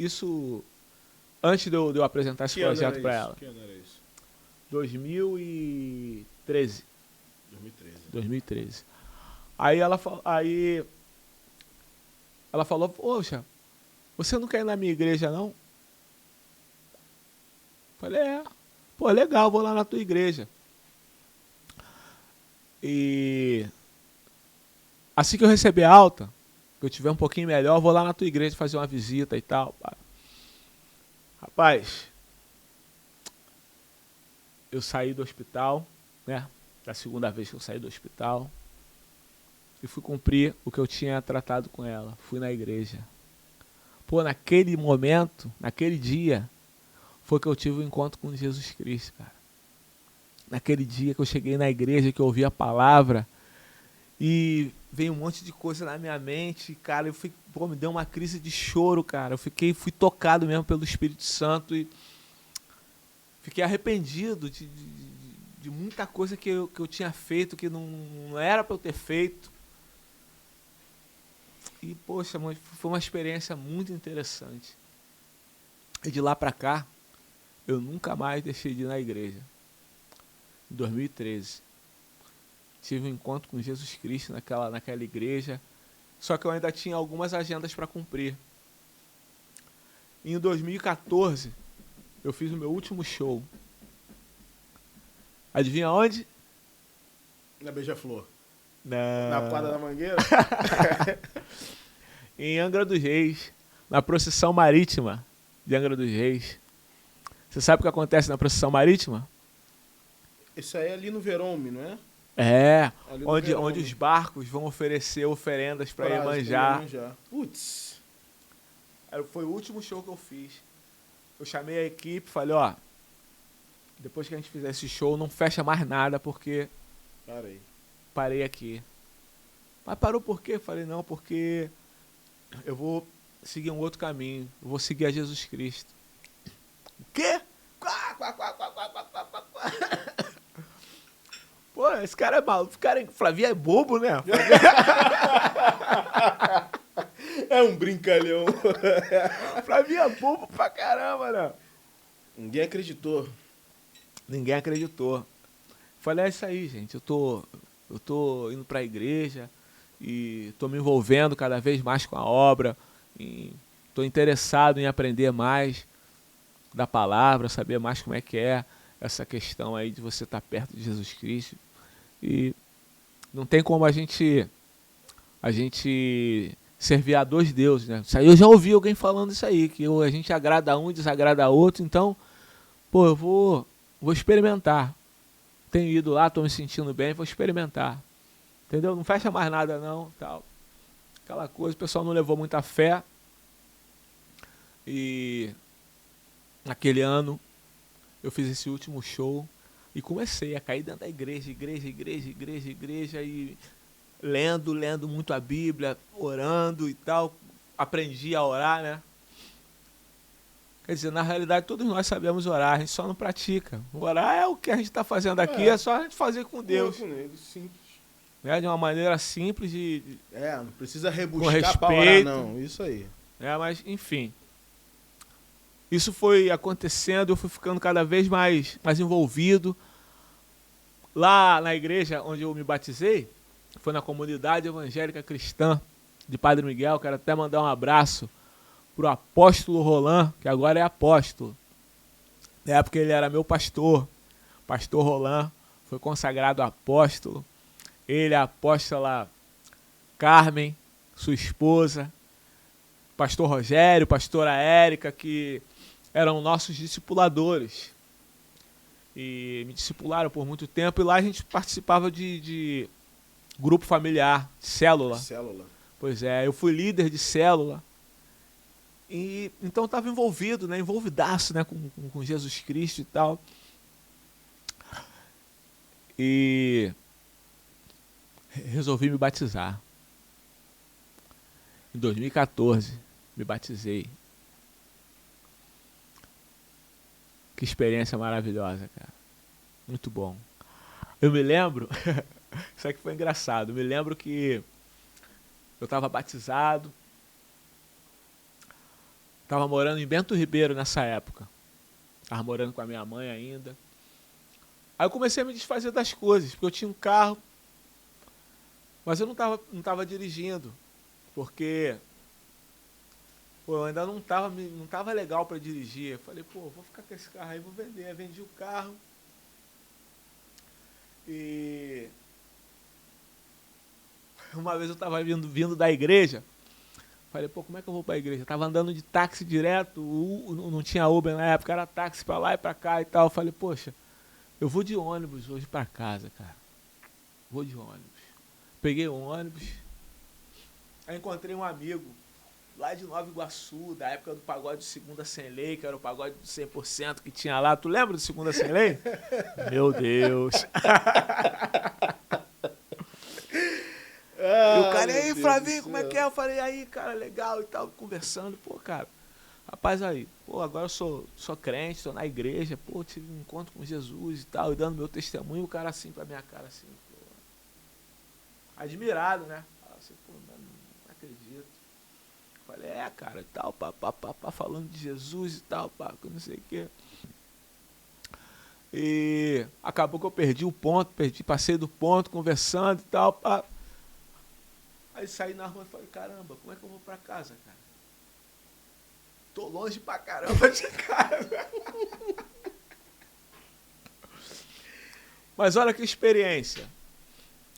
[SPEAKER 2] antes de eu apresentar esse projeto para ela.
[SPEAKER 1] Que ano era isso?
[SPEAKER 2] 2013.
[SPEAKER 1] 2013.
[SPEAKER 2] Aí ela falou, poxa, você não quer ir na minha igreja, não? Falei, pô, legal, vou lá na tua igreja. E assim que eu receber alta, que eu tiver um pouquinho melhor, vou lá na tua igreja fazer uma visita e tal. Rapaz, eu saí do hospital, né? Da segunda vez que eu saí do hospital. E fui cumprir o que eu tinha tratado com ela. Fui na igreja. Pô, naquele momento, naquele dia, foi que eu tive um encontro com Jesus Cristo, cara. Naquele dia que eu cheguei na igreja, que eu ouvi a palavra, e veio um monte de coisa na minha mente, cara, me deu uma crise de choro, cara. Fui tocado mesmo pelo Espírito Santo e fiquei arrependido de muita coisa que eu tinha feito, que não era para eu ter feito. E, poxa, foi uma experiência muito interessante. E de lá pra cá, eu nunca mais deixei de ir na igreja. Em 2013. Tive um encontro com Jesus Cristo naquela igreja. Só que eu ainda tinha algumas agendas para cumprir. E em 2014, eu fiz o meu último show. Adivinha onde?
[SPEAKER 1] Na Beija-Flor.
[SPEAKER 2] Na
[SPEAKER 1] quadra da Mangueira?
[SPEAKER 2] Em Angra dos Reis, na procissão marítima de Angra dos Reis. Você sabe o que acontece na procissão marítima?
[SPEAKER 1] Isso aí é ali no Verome, não é?
[SPEAKER 2] É, onde os barcos vão oferecer oferendas para Iemanjá.
[SPEAKER 1] Putz.
[SPEAKER 2] Foi o último show que eu fiz. Eu chamei a equipe e falei, ó, depois que a gente fizer esse show, não fecha mais nada, porque parei aqui. Mas parou por quê? Falei, não, porque eu vou seguir um outro caminho. Eu vou seguir a Jesus Cristo. O quê? Pô, esse cara é maluco. Flavinho é bobo, né?
[SPEAKER 1] É um brincalhão.
[SPEAKER 2] Flavinho é bobo pra caramba, né?
[SPEAKER 1] Ninguém acreditou.
[SPEAKER 2] Falei, é isso aí, gente. Eu tô indo pra igreja e tô me envolvendo cada vez mais com a obra. Tô interessado em aprender mais da palavra, saber mais como é que é essa questão aí de você estar perto de Jesus Cristo. E não tem como a gente servir a dois deuses, né? Isso aí eu já ouvi alguém falando isso aí, que a gente agrada um e desagrada a outro. Então, pô, eu vou experimentar. Tenho ido lá, tô me sentindo bem, vou experimentar. Entendeu? Não fecha mais nada não, tal. Aquela coisa, o pessoal não levou muita fé. E naquele ano eu fiz esse último show e comecei a cair dentro da igreja e lendo muito a Bíblia, orando e tal. Aprendi a orar, né? Quer dizer, na realidade todos nós sabemos orar, a gente só não pratica. Orar é o que a gente está fazendo aqui, é só a gente fazer com Deus.
[SPEAKER 1] Simples.
[SPEAKER 2] Né? De uma maneira simples
[SPEAKER 1] não precisa rebuscar para orar, não. Isso aí.
[SPEAKER 2] Mas, enfim. Isso foi acontecendo, eu fui ficando cada vez mais envolvido. Lá na igreja onde eu me batizei, foi na comunidade evangélica cristã de Padre Miguel. Quero até mandar um abraço pro apóstolo Roland, que agora é apóstolo. Na época ele era meu pastor. Pastor Roland foi consagrado apóstolo. Ele, a apóstola Carmen, sua esposa, pastor Rogério, pastora Érica, que eram nossos discipuladores. E me discipularam por muito tempo. E lá a gente participava de grupo familiar, de célula. Pois é, eu fui líder de célula. E então eu estava envolvido, né, envolvidaço, né, com Jesus Cristo e tal. E resolvi me batizar. Em 2014, me batizei. Que experiência maravilhosa, cara. Muito bom. Eu me lembro, isso aqui foi engraçado, eu me lembro que eu estava batizado, estava morando em Bento Ribeiro nessa época. Estava morando com a minha mãe ainda. Aí eu comecei a me desfazer das coisas, porque eu tinha um carro, mas eu não tava dirigindo, porque eu ainda não tava legal para dirigir. Eu falei, vou ficar com esse carro aí, vou vender. Aí vendi o carro. E uma vez eu tava vindo da igreja, falei, como é que eu vou para a igreja? Eu tava andando de táxi direto, não tinha Uber na época, era táxi para lá e para cá e tal. Eu falei, poxa, eu vou de ônibus hoje para casa, cara. Vou de ônibus. Peguei o ônibus, aí encontrei um amigo lá de Nova Iguaçu, da época do pagode de Segunda Sem Lei, que era o pagode do 100% que tinha lá. Tu lembra do Segunda Sem Lei? Meu Deus. E o cara, e aí, Flavinho, como é que é? Eu falei, aí, cara, legal e tal, conversando. Pô, cara, rapaz, aí, pô, agora eu sou crente, tô na igreja, pô, tive um encontro com Jesus e tal, e dando meu testemunho, o cara assim pra minha cara, assim, pô, admirado, né? Assim, pô, não acredito. Falei, cara, e tal, pá, falando de Jesus e tal, pá, não sei o quê. E acabou que eu perdi o ponto, passei do ponto, conversando e tal, pá. Aí saí na rua e falei, caramba, como é que eu vou pra casa, cara? Tô longe pra caramba de casa. Mas olha que experiência.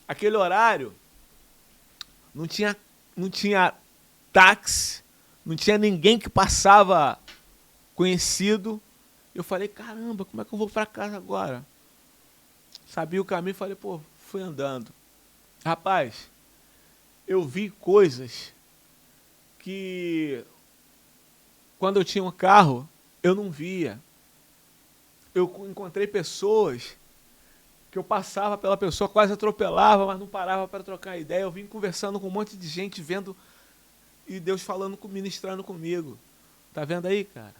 [SPEAKER 2] Aquele horário, não tinha táxi, não tinha ninguém que passava conhecido. Eu falei, caramba, como é que eu vou pra casa agora? Sabia o caminho, falei, pô, fui andando. Rapaz, eu vi coisas que, quando eu tinha um carro, eu não via. Eu encontrei pessoas que eu passava pela pessoa, quase atropelava, mas não parava para trocar ideia. Eu vim conversando com um monte de gente, vendo, e Deus falando, ministrando comigo. Tá vendo aí, cara?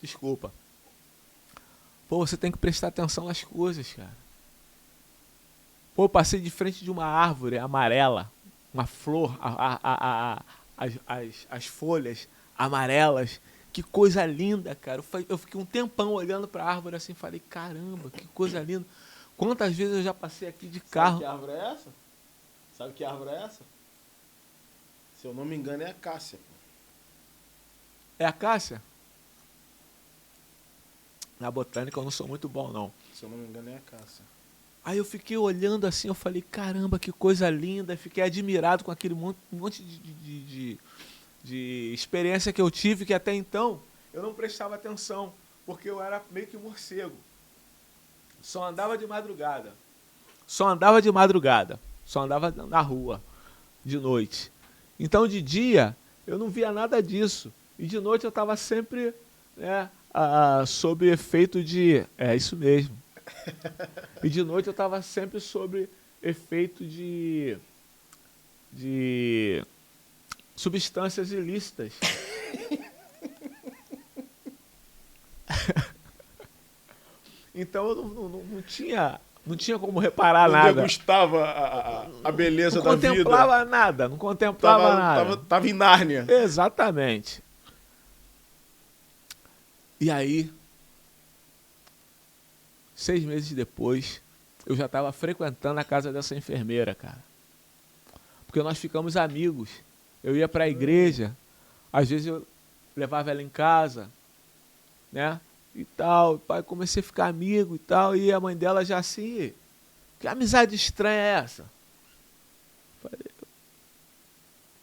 [SPEAKER 2] Desculpa. Pô, você tem que prestar atenção nas coisas, cara. Pô, eu passei de frente de uma árvore amarela, uma flor, as folhas amarelas. Que coisa linda, cara. Eu fiquei um tempão olhando para a árvore assim, falei, caramba, que coisa linda. Quantas vezes eu já passei aqui de carro.
[SPEAKER 1] Sabe que árvore é essa? Sabe que árvore é essa? Se eu não me engano, é a Cássia.
[SPEAKER 2] É a Cássia? Na botânica eu não sou muito bom, não.
[SPEAKER 1] Se eu não me engano, é a Cássia.
[SPEAKER 2] Aí eu fiquei olhando assim, eu falei, caramba, que coisa linda. Fiquei admirado com aquele monte de experiência que eu tive, que até então eu não prestava atenção, porque eu era meio que morcego. Só andava de madrugada. Só andava na rua, de noite. Então, de dia, eu não via nada disso. E de noite eu estava sempre, né, sob efeito de... É isso mesmo. E de noite eu estava sempre sob efeito de substâncias ilícitas. Então eu não tinha como reparar nada.
[SPEAKER 1] Não degustava a beleza da vida.
[SPEAKER 2] Não contemplava nada, não contemplava nada.
[SPEAKER 1] Tava em Nárnia.
[SPEAKER 2] Exatamente. E aí, 6 meses depois, eu já estava frequentando a casa dessa enfermeira, cara. Porque nós ficamos amigos. Eu ia para a igreja, às vezes eu levava ela em casa, né? E tal, pai, comecei a ficar amigo e tal, e a mãe dela já assim, que amizade estranha é essa? Falei,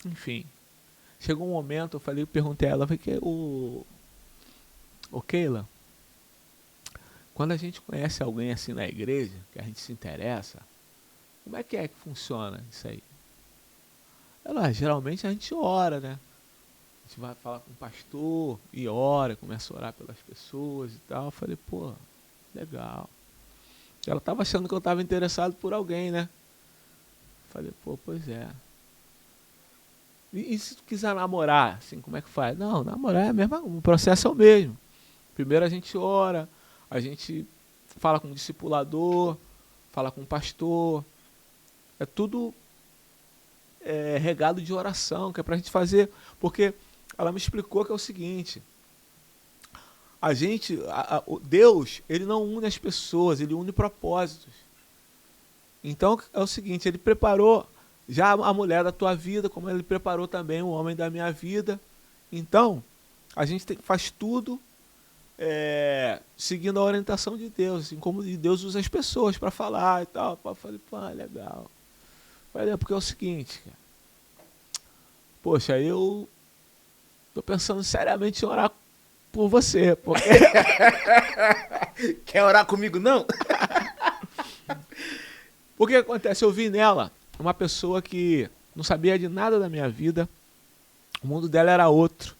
[SPEAKER 2] enfim, chegou um momento, eu perguntei a ela, ô Keila, quando a gente conhece alguém assim na igreja, que a gente se interessa, como é que funciona isso aí? Ela, geralmente a gente ora, né? A gente vai falar com o pastor e ora, começa a orar pelas pessoas e tal. Eu falei, pô, legal. Ela estava achando que eu estava interessado por alguém, né? Eu falei, pô, pois é. E se tu quiser namorar, assim, como é que faz? Não, namorar é mesmo, o processo é o mesmo. Primeiro a gente ora, a gente fala com o discipulador, fala com o pastor. É tudo regado de oração, que é pra gente fazer, porque ela me explicou que é o seguinte, Deus, ele não une as pessoas, ele une propósitos. Então é o seguinte, ele preparou já a mulher da tua vida, como ele preparou também o homem da minha vida. Então, a gente faz tudo seguindo a orientação de Deus, assim como Deus usa as pessoas para falar e tal. Eu falei, pô, legal. Falei, porque é o seguinte, cara. Poxa, eu tô pensando seriamente em orar por você. Porque...
[SPEAKER 1] Quer orar comigo, não?
[SPEAKER 2] O que acontece? Eu vi nela uma pessoa que não sabia de nada da minha vida. O mundo dela era outro.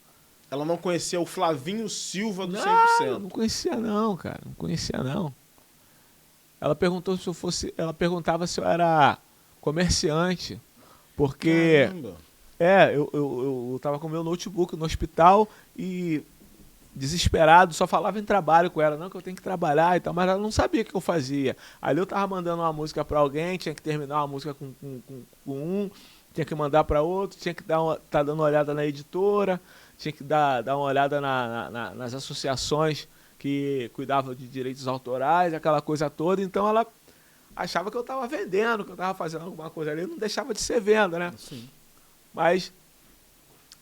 [SPEAKER 1] Ela não conhecia o Flavinho Silva do 100%.
[SPEAKER 2] Não conhecia não, cara. Não conhecia não. Ela perguntou se eu fosse... Ela perguntava se eu era comerciante. Porque...
[SPEAKER 1] Caramba.
[SPEAKER 2] Eu tava com o meu notebook no hospital e... desesperado, só falava em trabalho com ela, não, que eu tenho que trabalhar e tal, mas ela não sabia o que eu fazia. Ali eu tava mandando uma música para alguém, tinha que terminar uma música com um, tinha que mandar para outro, tinha que tá dando uma olhada na editora, tinha que dar uma olhada nas associações que cuidavam de direitos autorais, aquela coisa toda. Então ela achava que eu tava vendendo, que eu tava fazendo alguma coisa ali, não deixava de ser venda, né?
[SPEAKER 1] Sim.
[SPEAKER 2] Mas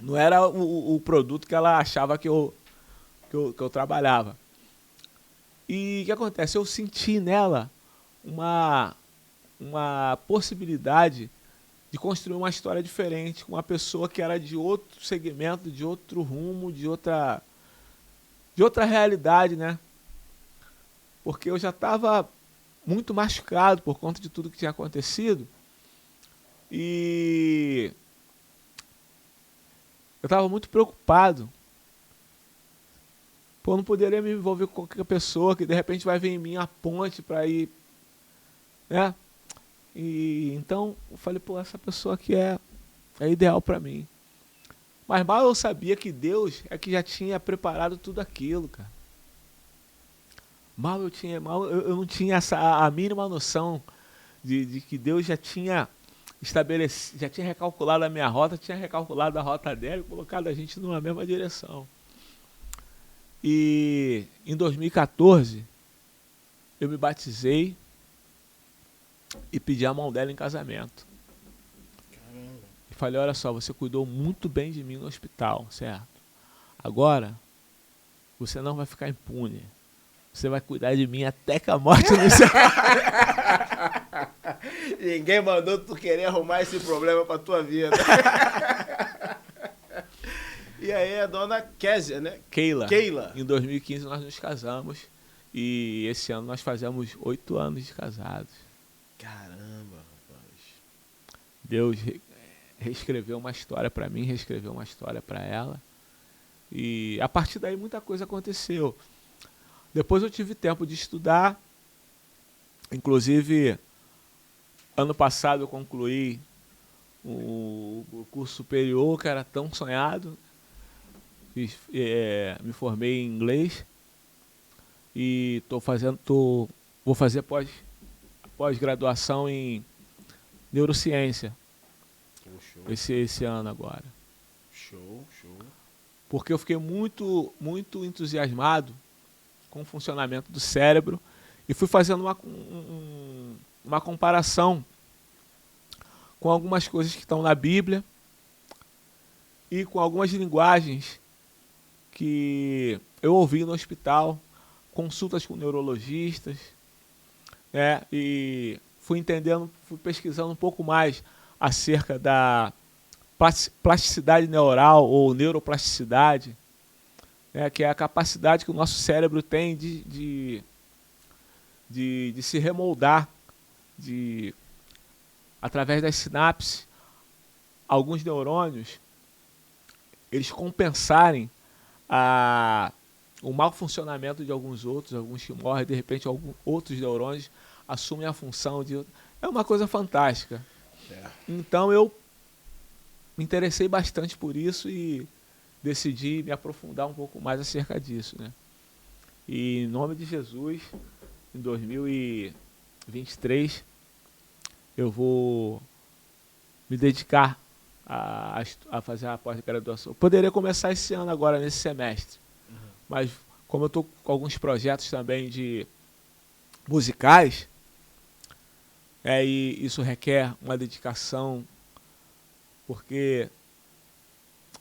[SPEAKER 2] não era o produto que ela achava que eu trabalhava. E o que acontece? Eu senti nela uma possibilidade de construir uma história diferente com uma pessoa que era de outro segmento, de outro rumo, de outra realidade, né? Porque eu já estava muito machucado por conta de tudo que tinha acontecido. E eu estava muito preocupado. Pô, eu não poderia me envolver com qualquer pessoa que de repente vai ver em mim a ponte para ir, né? E então eu falei, pô, essa pessoa aqui é ideal para mim. Mas mal eu sabia que Deus é que já tinha preparado tudo aquilo, cara. Eu não tinha a mínima noção de que Deus já tinha estabelecido, já tinha recalculado a minha rota, tinha recalculado a rota dela e colocado a gente numa mesma direção. E em 2014 eu me batizei e pedi a mão dela em casamento.
[SPEAKER 1] Caramba.
[SPEAKER 2] E falei, olha só, você cuidou muito bem de mim no hospital, certo? Agora, você não vai ficar impune. Você vai cuidar de mim até que a morte nos separe.
[SPEAKER 1] Ninguém mandou tu querer arrumar esse problema pra tua vida. E aí a dona Kézia, né?
[SPEAKER 2] Keila.
[SPEAKER 1] Keila.
[SPEAKER 2] Em 2015 nós nos casamos. E esse ano nós fazemos 8 anos de casados.
[SPEAKER 1] Caramba, rapaz.
[SPEAKER 2] Deus reescreveu uma história para mim, reescreveu uma história para ela. E a partir daí muita coisa aconteceu. Depois eu tive tempo de estudar. Inclusive, ano passado eu concluí o curso superior, que era tão sonhado. Me formei em inglês e vou fazer pós-graduação em neurociência esse ano agora.
[SPEAKER 1] Show.
[SPEAKER 2] Porque eu fiquei muito, muito entusiasmado com o funcionamento do cérebro e fui fazendo uma comparação com algumas coisas que estão na Bíblia e com algumas linguagens que eu ouvi no hospital, consultas com neurologistas, né? E fui pesquisando um pouco mais acerca da plasticidade neural ou neuroplasticidade, né? Que é a capacidade que o nosso cérebro tem de se remoldar, através das sinapses, alguns neurônios, eles compensarem o mau funcionamento de alguns que morrem, de repente outros neurônios assumem a função de... É uma coisa fantástica. Então eu me interessei bastante por isso e decidi me aprofundar um pouco mais acerca disso, né? E em nome de Jesus, em 2023, eu vou me dedicar a fazer a pós-graduação. Poderia começar esse ano agora, nesse semestre. Mas como eu estou com alguns projetos também de musicais, e isso requer uma dedicação, porque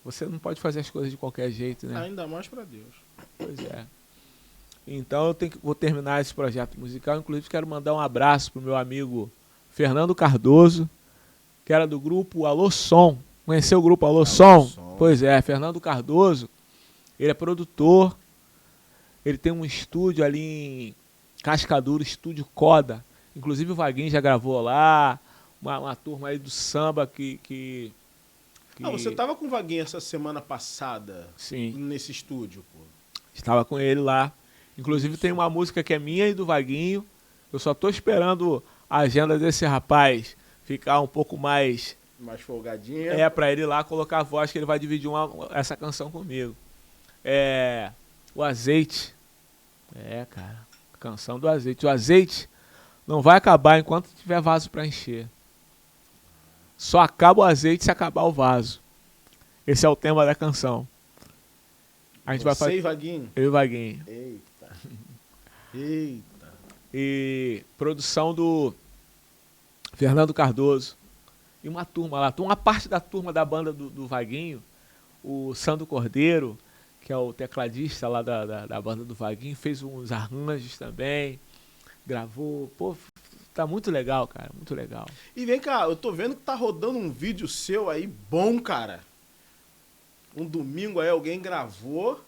[SPEAKER 2] você não pode fazer as coisas de qualquer jeito, né?
[SPEAKER 1] Ainda mais para Deus.
[SPEAKER 2] Pois é. Então vou terminar esse projeto musical. Inclusive quero mandar um abraço para o meu amigo Fernando Cardoso, que era do grupo Alô Som. Conheceu o grupo Alô Som? Pois é, Fernando Cardoso, ele é produtor, Ele tem um estúdio ali em Cascadura, estúdio Coda. Inclusive o Vaguinho já gravou lá. Uma turma aí do samba que...
[SPEAKER 1] Ah, você tava com o Vaguinho essa semana passada?
[SPEAKER 2] Sim.
[SPEAKER 1] Nesse estúdio, pô.
[SPEAKER 2] Estava com ele lá. Inclusive tem uma música que é minha e do Vaguinho. Eu só tô esperando a agenda desse rapaz ficar um pouco mais
[SPEAKER 1] folgadinha.
[SPEAKER 2] Pra ele ir lá colocar a voz, que ele vai dividir essa canção comigo. O Azeite. Cara. Canção do Azeite. O azeite não vai acabar enquanto tiver vaso para encher. Só acaba o azeite se acabar o vaso. Esse é o tema da canção. A gente vai fazer.
[SPEAKER 1] E Vaguinho?
[SPEAKER 2] Eu e Vaguinho.
[SPEAKER 1] Eita. Eita.
[SPEAKER 2] E produção do Fernando Cardoso. E uma turma lá. Uma parte da turma da banda do Vaguinho, o Sandro Cordeiro, que é o tecladista lá da banda do Vaguinho, fez uns arranjos também. Gravou. Pô, tá muito legal, cara. Muito legal.
[SPEAKER 1] E vem cá, eu tô vendo que tá rodando um vídeo seu aí bom, cara. Um domingo aí alguém gravou,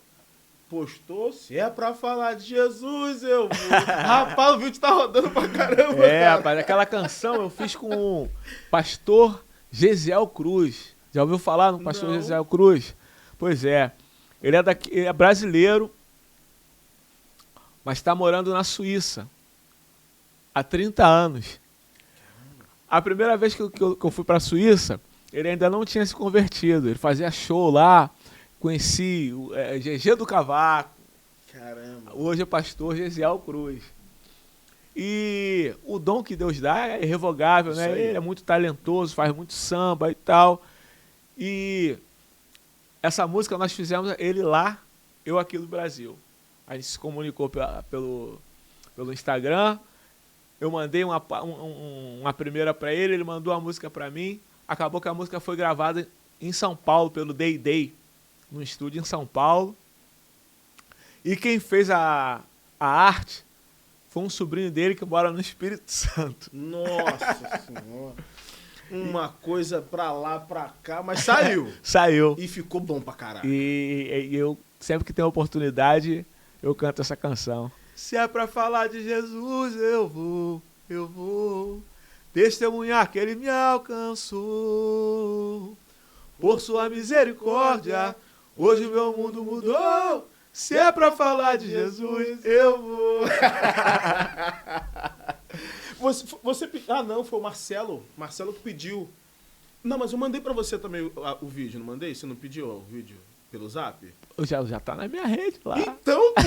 [SPEAKER 1] postou. Se é pra falar de Jesus, eu vou. Rapaz, o vídeo tá rodando pra caramba, cara.
[SPEAKER 2] Rapaz, aquela canção eu fiz com o pastor Gesiel Cruz. Já ouviu falar no pastor Gesiel Cruz? Pois é. Ele é daqui, ele é brasileiro, mas está morando na Suíça há 30 anos. A primeira vez que eu fui para a Suíça, ele ainda não tinha se convertido. Ele fazia show lá, conheci o GG do Cavaco.
[SPEAKER 1] Caramba.
[SPEAKER 2] Hoje é pastor Gesiel Cruz. E o dom que Deus dá é irrevogável, né? Ele é muito talentoso, faz muito samba e tal. E essa música nós fizemos ele lá, eu aqui do Brasil. A gente se comunicou pelo Instagram. Eu mandei uma primeira para ele, ele mandou a música para mim. Acabou que a música foi gravada em São Paulo, pelo Day Day, no estúdio em São Paulo. E quem fez a arte foi um sobrinho dele que mora no Espírito Santo.
[SPEAKER 1] Nossa Senhora. Uma coisa pra lá, pra cá, mas saiu.
[SPEAKER 2] Saiu.
[SPEAKER 1] E ficou bom pra caralho.
[SPEAKER 2] E eu, sempre que tenho oportunidade, eu canto essa canção. Se é pra falar de Jesus, eu vou testemunhar que ele me alcançou. Por sua misericórdia, hoje meu mundo mudou. Se é pra falar de Jesus, eu vou.
[SPEAKER 1] Você não, foi o Marcelo. Marcelo que pediu. Não, mas eu mandei pra você também o vídeo, não mandei? Você não pediu o vídeo pelo Zap?
[SPEAKER 2] Já tá na minha rede lá.
[SPEAKER 1] Então, pô.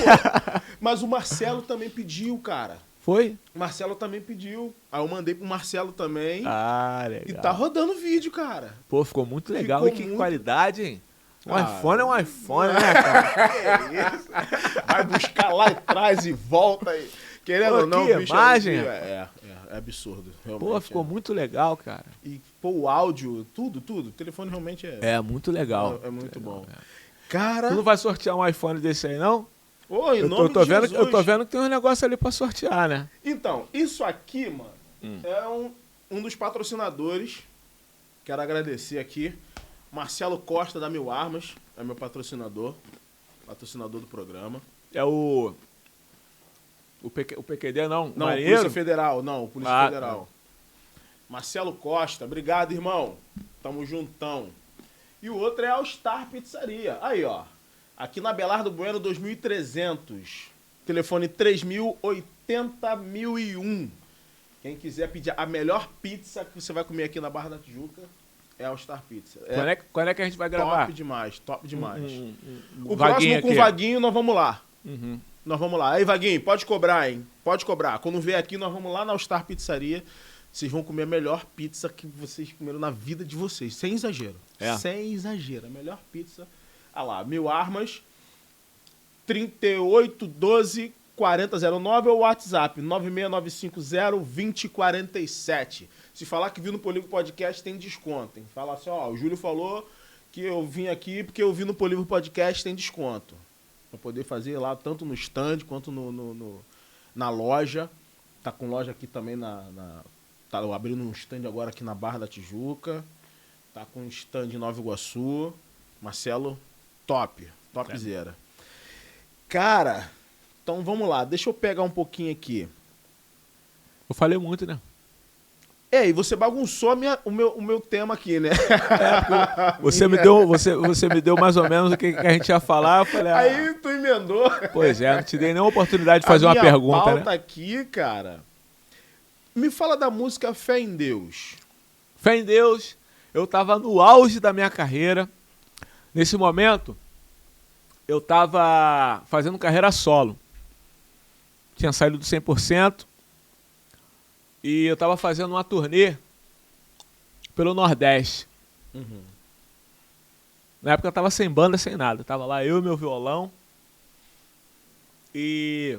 [SPEAKER 1] Mas o Marcelo também pediu, cara.
[SPEAKER 2] Foi?
[SPEAKER 1] O Marcelo também pediu. Aí eu mandei pro Marcelo também.
[SPEAKER 2] Ah, legal.
[SPEAKER 1] E tá rodando o vídeo, cara.
[SPEAKER 2] Pô, ficou muito legal.
[SPEAKER 1] Ficou
[SPEAKER 2] e que
[SPEAKER 1] muito...
[SPEAKER 2] qualidade, hein? Um iPhone é um iPhone, né, cara?
[SPEAKER 1] Que isso? Vai buscar lá e traz e volta aí. Querendo ou não,
[SPEAKER 2] que
[SPEAKER 1] bicho,
[SPEAKER 2] imagem,
[SPEAKER 1] é absurdo, realmente.
[SPEAKER 2] Pô, ficou muito legal, cara.
[SPEAKER 1] E, pô, o áudio, tudo. O telefone realmente
[SPEAKER 2] é muito legal.
[SPEAKER 1] É muito bom.
[SPEAKER 2] É.
[SPEAKER 1] Cara...
[SPEAKER 2] Tu não vai sortear um iPhone desse aí, não?
[SPEAKER 1] Ô, em nome de Jesus.
[SPEAKER 2] Eu tô vendo que tem um negócio ali pra sortear, né?
[SPEAKER 1] Então, isso aqui, mano, é um dos patrocinadores. Quero agradecer aqui. Marcelo Costa, da Mil Armas, é meu patrocinador do programa.
[SPEAKER 2] É o PQD, não?
[SPEAKER 1] Não,
[SPEAKER 2] Marinheiro?
[SPEAKER 1] Polícia Federal, não, Polícia Federal. Marcelo Costa, obrigado, irmão. Tamo juntão. E o outro é a All Star Pizzaria. Aí, ó. Aqui na Belardo Bueno, 2300. Telefone 3080.001. Quem quiser pedir a melhor pizza que você vai comer aqui na Barra da Tijuca, é a All Star Pizza.
[SPEAKER 2] Quando é que a gente vai gravar?
[SPEAKER 1] Top demais, top demais. O
[SPEAKER 2] Vaguinho
[SPEAKER 1] próximo com o
[SPEAKER 2] aqui.
[SPEAKER 1] Vaguinho, nós vamos lá.
[SPEAKER 2] Uhum.
[SPEAKER 1] Nós vamos lá. Aí, Vaguinho, pode cobrar, hein? Pode cobrar. Quando vier aqui, nós vamos lá na All Star Pizzaria. Vocês vão comer a melhor pizza que vocês comeram na vida de vocês. Sem exagero. Sem exagero. A melhor pizza. Ah lá, Mil Armas, 3812-4009 ou WhatsApp, 96950-2047. Se falar que viu no Polígono Podcast, tem desconto. Hein? Fala assim, ó, o Júlio falou que eu vim aqui porque eu vi no Polígono Podcast, tem desconto. Pra poder fazer lá, tanto no stand quanto na loja. Tá com loja aqui também tá abrindo um stand agora aqui na Barra da Tijuca. Tá com um stand em Nova Iguaçu. Marcelo, topzera. Cara, Então vamos lá, deixa eu pegar um pouquinho aqui.
[SPEAKER 2] Eu falei muito, né?
[SPEAKER 1] E você bagunçou o meu tema aqui, né?
[SPEAKER 2] Você me deu mais ou menos o que a gente ia falar. Eu falei,
[SPEAKER 1] Aí tu emendou.
[SPEAKER 2] Pois é, não te dei nenhuma oportunidade de fazer uma pergunta,
[SPEAKER 1] pauta,
[SPEAKER 2] né?
[SPEAKER 1] Aqui, cara. Me fala da música Fé em Deus.
[SPEAKER 2] Fé em Deus, eu tava no auge da minha carreira. Nesse momento, eu tava fazendo carreira solo. Tinha saído do 100%. E eu tava fazendo uma turnê pelo Nordeste.
[SPEAKER 1] Uhum.
[SPEAKER 2] Na época eu tava sem banda, sem nada. Tava lá eu e meu violão. E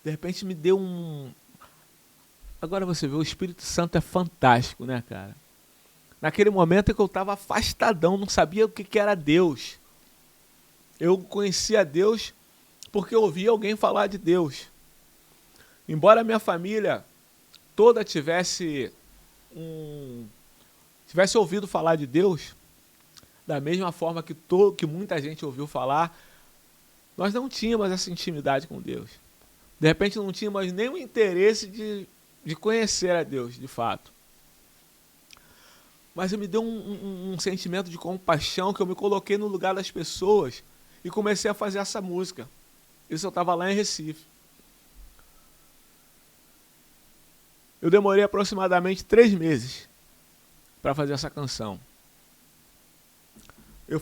[SPEAKER 2] de repente me deu um... Agora você vê, o Espírito Santo é fantástico, né, cara? Naquele momento é que eu tava afastadão, não sabia o que era Deus. Eu conhecia Deus porque eu ouvia alguém falar de Deus. Embora a minha família toda tivesse ouvido falar de Deus, da mesma forma que muita gente ouviu falar, nós não tínhamos essa intimidade com Deus. De repente não tínhamos nem o interesse de conhecer a Deus, de fato. Mas me deu um sentimento de compaixão, que eu me coloquei no lugar das pessoas e comecei a fazer essa música. Isso eu estava lá em Recife. Eu demorei aproximadamente 3 meses para fazer essa canção. Eu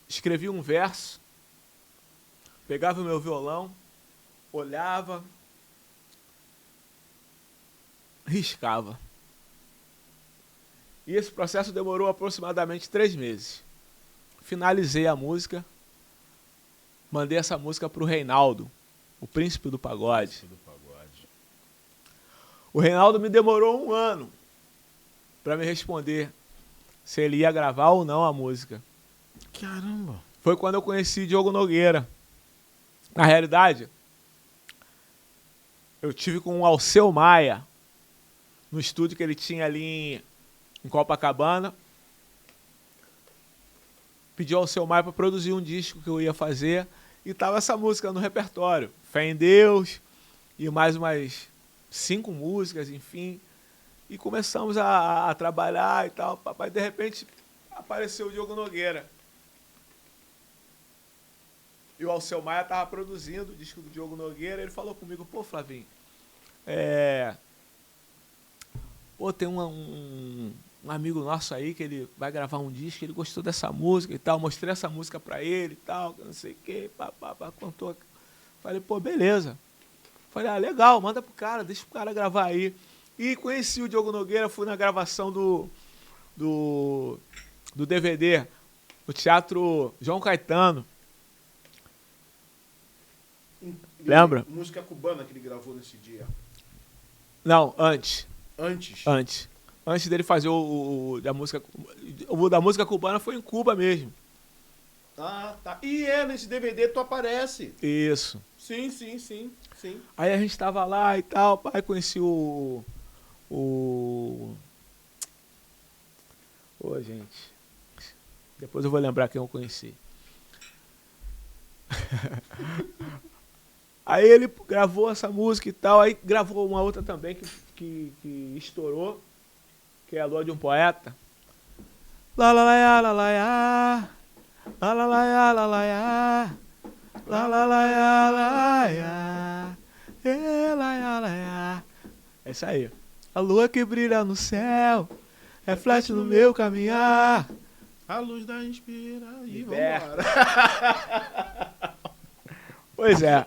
[SPEAKER 2] escrevia um verso, pegava o meu violão, olhava, riscava. E esse processo demorou aproximadamente 3 meses. Finalizei a música, mandei essa música para o Reinaldo, o príncipe do pagode. O Reinaldo me demorou 1 ano para me responder se ele ia gravar ou não a música.
[SPEAKER 1] Caramba!
[SPEAKER 2] Foi quando eu conheci Diogo Nogueira. Na realidade, eu tive com o Alceu Maia, no estúdio que ele tinha ali em Copacabana. Pedi ao Alceu Maia para produzir um disco que eu ia fazer e tava essa música no repertório. Fé em Deus e mais umas 5 músicas, enfim. E começamos a trabalhar e tal. Papai, de repente, apareceu o Diogo Nogueira. E o Alceu Maia estava produzindo o disco do Diogo Nogueira. Ele falou comigo, pô, Flavinho, tem um amigo nosso aí que ele vai gravar um disco, ele gostou dessa música e tal. Mostrei essa música pra ele e tal, não sei o que, contou. Falei, pô, beleza. Falei, legal, manda pro cara, deixa o cara gravar aí. E conheci o Diogo Nogueira, fui na gravação do DVD, no Teatro João Caetano. Lembra?
[SPEAKER 1] Música cubana que ele gravou nesse dia.
[SPEAKER 2] Não, antes. Antes dele fazer da música cubana foi em Cuba mesmo.
[SPEAKER 1] Ah, tá. E nesse DVD tu aparece.
[SPEAKER 2] Isso.
[SPEAKER 1] Sim.
[SPEAKER 2] Aí a gente tava lá e tal, aí conheci Ô, gente. Depois eu vou lembrar quem eu conheci. Aí ele gravou essa música e tal, aí gravou uma outra também que estourou, que é a Lua de um Poeta. La la la ya, la la ya. La la la ya, la la ya. La la la ya, la ya. La ya, la ya. É isso aí. A lua que brilha no céu reflete no meu caminhar.
[SPEAKER 1] A luz da inspiração. E
[SPEAKER 2] vambora. Pois é.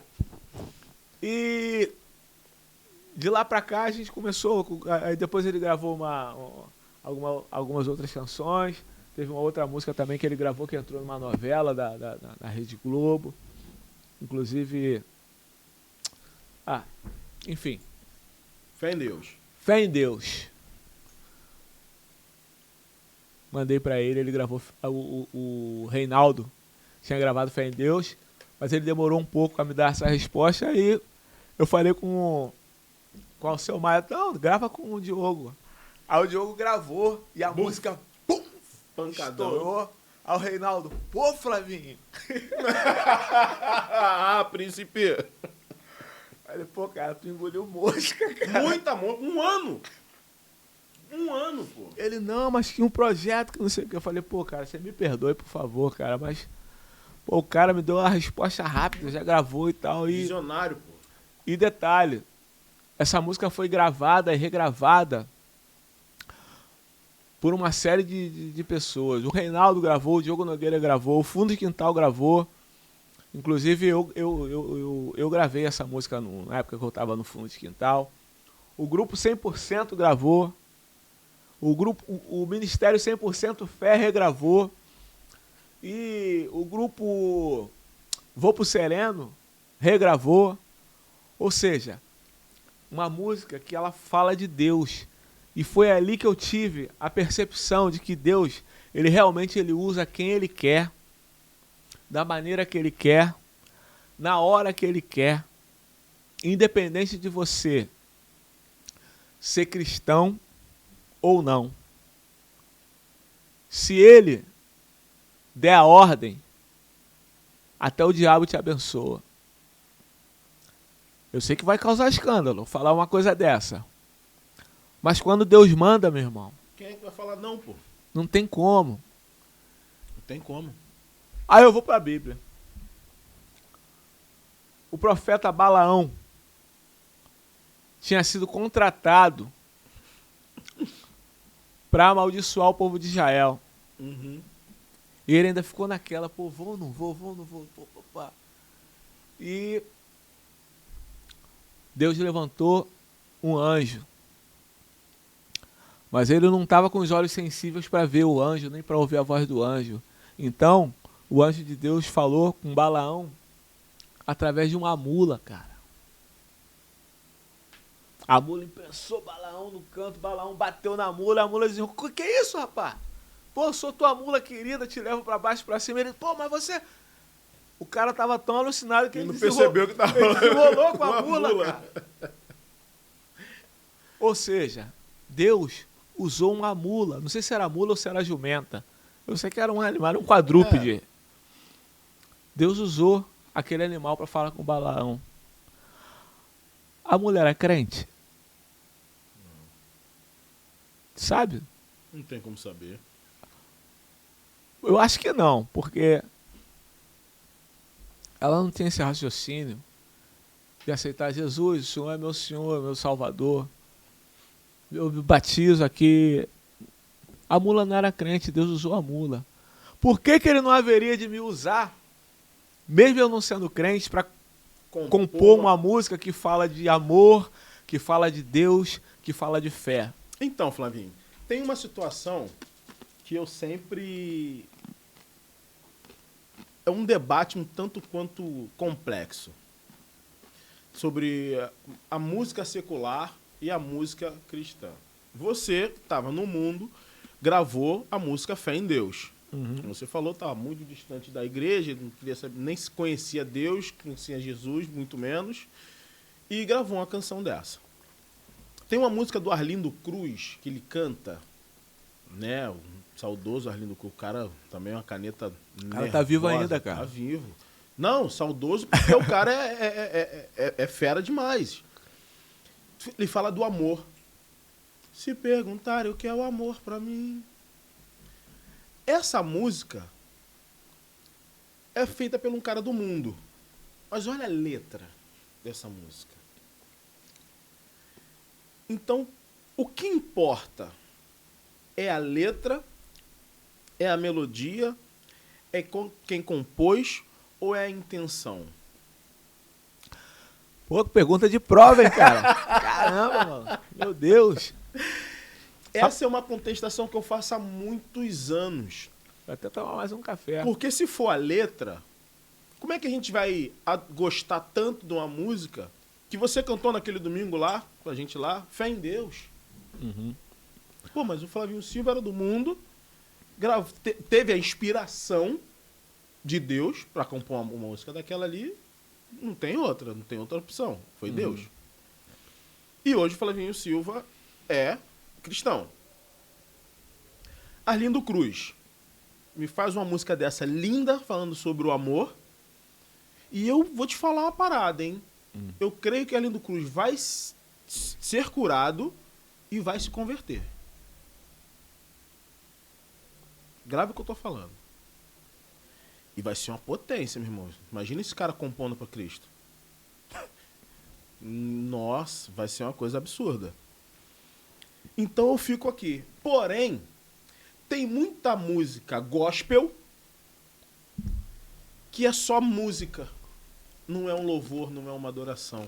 [SPEAKER 2] E de lá pra cá a gente começou. Aí depois ele gravou algumas outras canções. Teve uma outra música também que ele gravou que entrou numa novela da Rede Globo. Inclusive. Enfim.
[SPEAKER 1] Fé em Deus.
[SPEAKER 2] Fé em Deus. Mandei pra ele, ele gravou. O Reinaldo tinha gravado Fé em Deus, mas ele demorou um pouco a me dar essa resposta. Aí eu falei com o Alceu Maia, não, grava com o Diogo. Aí o Diogo gravou e a música, pum,
[SPEAKER 1] pancadão.
[SPEAKER 2] estourou. Aí o Reinaldo, pô, Flavinho.
[SPEAKER 1] Ah, príncipe.
[SPEAKER 2] Aí ele, pô, cara, tu engoliu mosca, cara.
[SPEAKER 1] Muita mosca. 1 ano. 1 ano, pô.
[SPEAKER 2] Ele, não, mas tinha um projeto que não sei o que. Eu falei, pô, cara, você me perdoe, por favor, cara, mas... Pô, o cara me deu uma resposta rápida, já gravou e tal. E,
[SPEAKER 1] Visionário, pô.
[SPEAKER 2] e detalhe, essa música foi gravada e regravada por uma série de pessoas. O Reinaldo gravou, o Diogo Nogueira gravou, o Fundo de Quintal gravou. Inclusive, eu gravei essa música na época que eu estava no Fundo de Quintal. O grupo 100% gravou. O Ministério 100% Fé regravou. E o grupo Vou Pro Sereno regravou. Ou seja, uma música que ela fala de Deus. E foi ali que eu tive a percepção de que Deus, ele realmente usa quem ele quer, da maneira que ele quer, na hora que ele quer, independente de você ser cristão ou não. Se ele der a ordem, até o diabo te abençoa. Eu sei que vai causar escândalo falar uma coisa dessa. Mas quando Deus manda, meu irmão...
[SPEAKER 1] Quem é que vai falar não, pô?
[SPEAKER 2] Não tem como.
[SPEAKER 1] Não tem como.
[SPEAKER 2] Aí eu vou para a Bíblia. O profeta Balaão tinha sido contratado para amaldiçoar o povo de Israel.
[SPEAKER 1] Uhum.
[SPEAKER 2] E ele ainda ficou naquela, pô, vou ou não vou, pô. E Deus levantou um anjo. Mas ele não estava com os olhos sensíveis para ver o anjo, nem para ouvir a voz do anjo. Então, o anjo de Deus falou com Balaão através de uma mula, cara. A mula imprensou Balaão no canto, Balaão bateu na mula, a mula dizia, o que é isso, rapaz? Pô, eu sou tua mula querida, te levo para baixo, para cima. Ele, pô, mas você... O cara tava tão alucinado que ele
[SPEAKER 1] não percebeu que tava...
[SPEAKER 2] Ele desenrolou com a mula, cara. Ou seja, Deus usou uma mula. Não sei se era mula ou se era jumenta. Eu sei que era um animal, era um quadrúpede. Deus usou aquele animal para falar com Balaão. A mulher é crente? Sabe?
[SPEAKER 1] Não tem como saber.
[SPEAKER 2] Eu acho que não, porque ela não tem esse raciocínio de aceitar Jesus, o Senhor é meu Senhor, meu Salvador. Eu me batizo aqui. A mula não era crente, Deus usou a mula. Por que ele não haveria de me usar, mesmo eu não sendo crente, para compor uma música que fala de amor, que fala de Deus, que fala de fé?
[SPEAKER 1] Então, Flavinho, tem uma situação que eu sempre... É um debate um tanto quanto complexo sobre a música secular e a música cristã. Você estava no mundo, gravou a música Fé em Deus.
[SPEAKER 2] Uhum.
[SPEAKER 1] Como você falou, estava muito distante da igreja, não queria saber, nem se conhecia Deus, conhecia Jesus, muito menos, e gravou uma canção dessa. Tem uma música do Arlindo Cruz, que ele canta, né? O saudoso Arlindo Cruz, o cara também é uma caneta nervosa.
[SPEAKER 2] O cara tá vivo ainda, cara.
[SPEAKER 1] Tá vivo. Não, saudoso porque o cara é fera demais. Ele fala do amor. Se perguntarem o que é o amor pra mim. Essa música é feita por um cara do mundo. Mas olha a letra dessa música. Então, o que importa é a letra, é a melodia, é quem compôs ou é a intenção?
[SPEAKER 2] Pô, que pergunta de prova, hein, cara? Caramba, mano. Meu Deus.
[SPEAKER 1] Essa é uma contestação que eu faço há muitos anos.
[SPEAKER 2] Vou até tomar mais um café.
[SPEAKER 1] Porque se for a letra, como é que a gente vai gostar tanto de uma música que você cantou naquele domingo lá, com a gente lá, Fé em Deus?
[SPEAKER 2] Uhum.
[SPEAKER 1] Pô, mas o Flavinho Silva era do mundo, teve a inspiração de Deus para compor uma música daquela ali, não tem outra opção, foi Deus. E hoje o Flavinho Silva é cristão. Arlindo Cruz me faz uma música dessa linda, falando sobre o amor, e eu vou te falar uma parada, hein? Eu creio que Arlindo Cruz vai ser curado e vai se converter. Grave o que eu tô falando. E vai ser uma potência, meu irmão. Imagina esse cara compondo para Cristo. Nossa, vai ser uma coisa absurda. Então eu fico aqui. Porém, tem muita música gospel que é só música. Não é um louvor, não é uma adoração.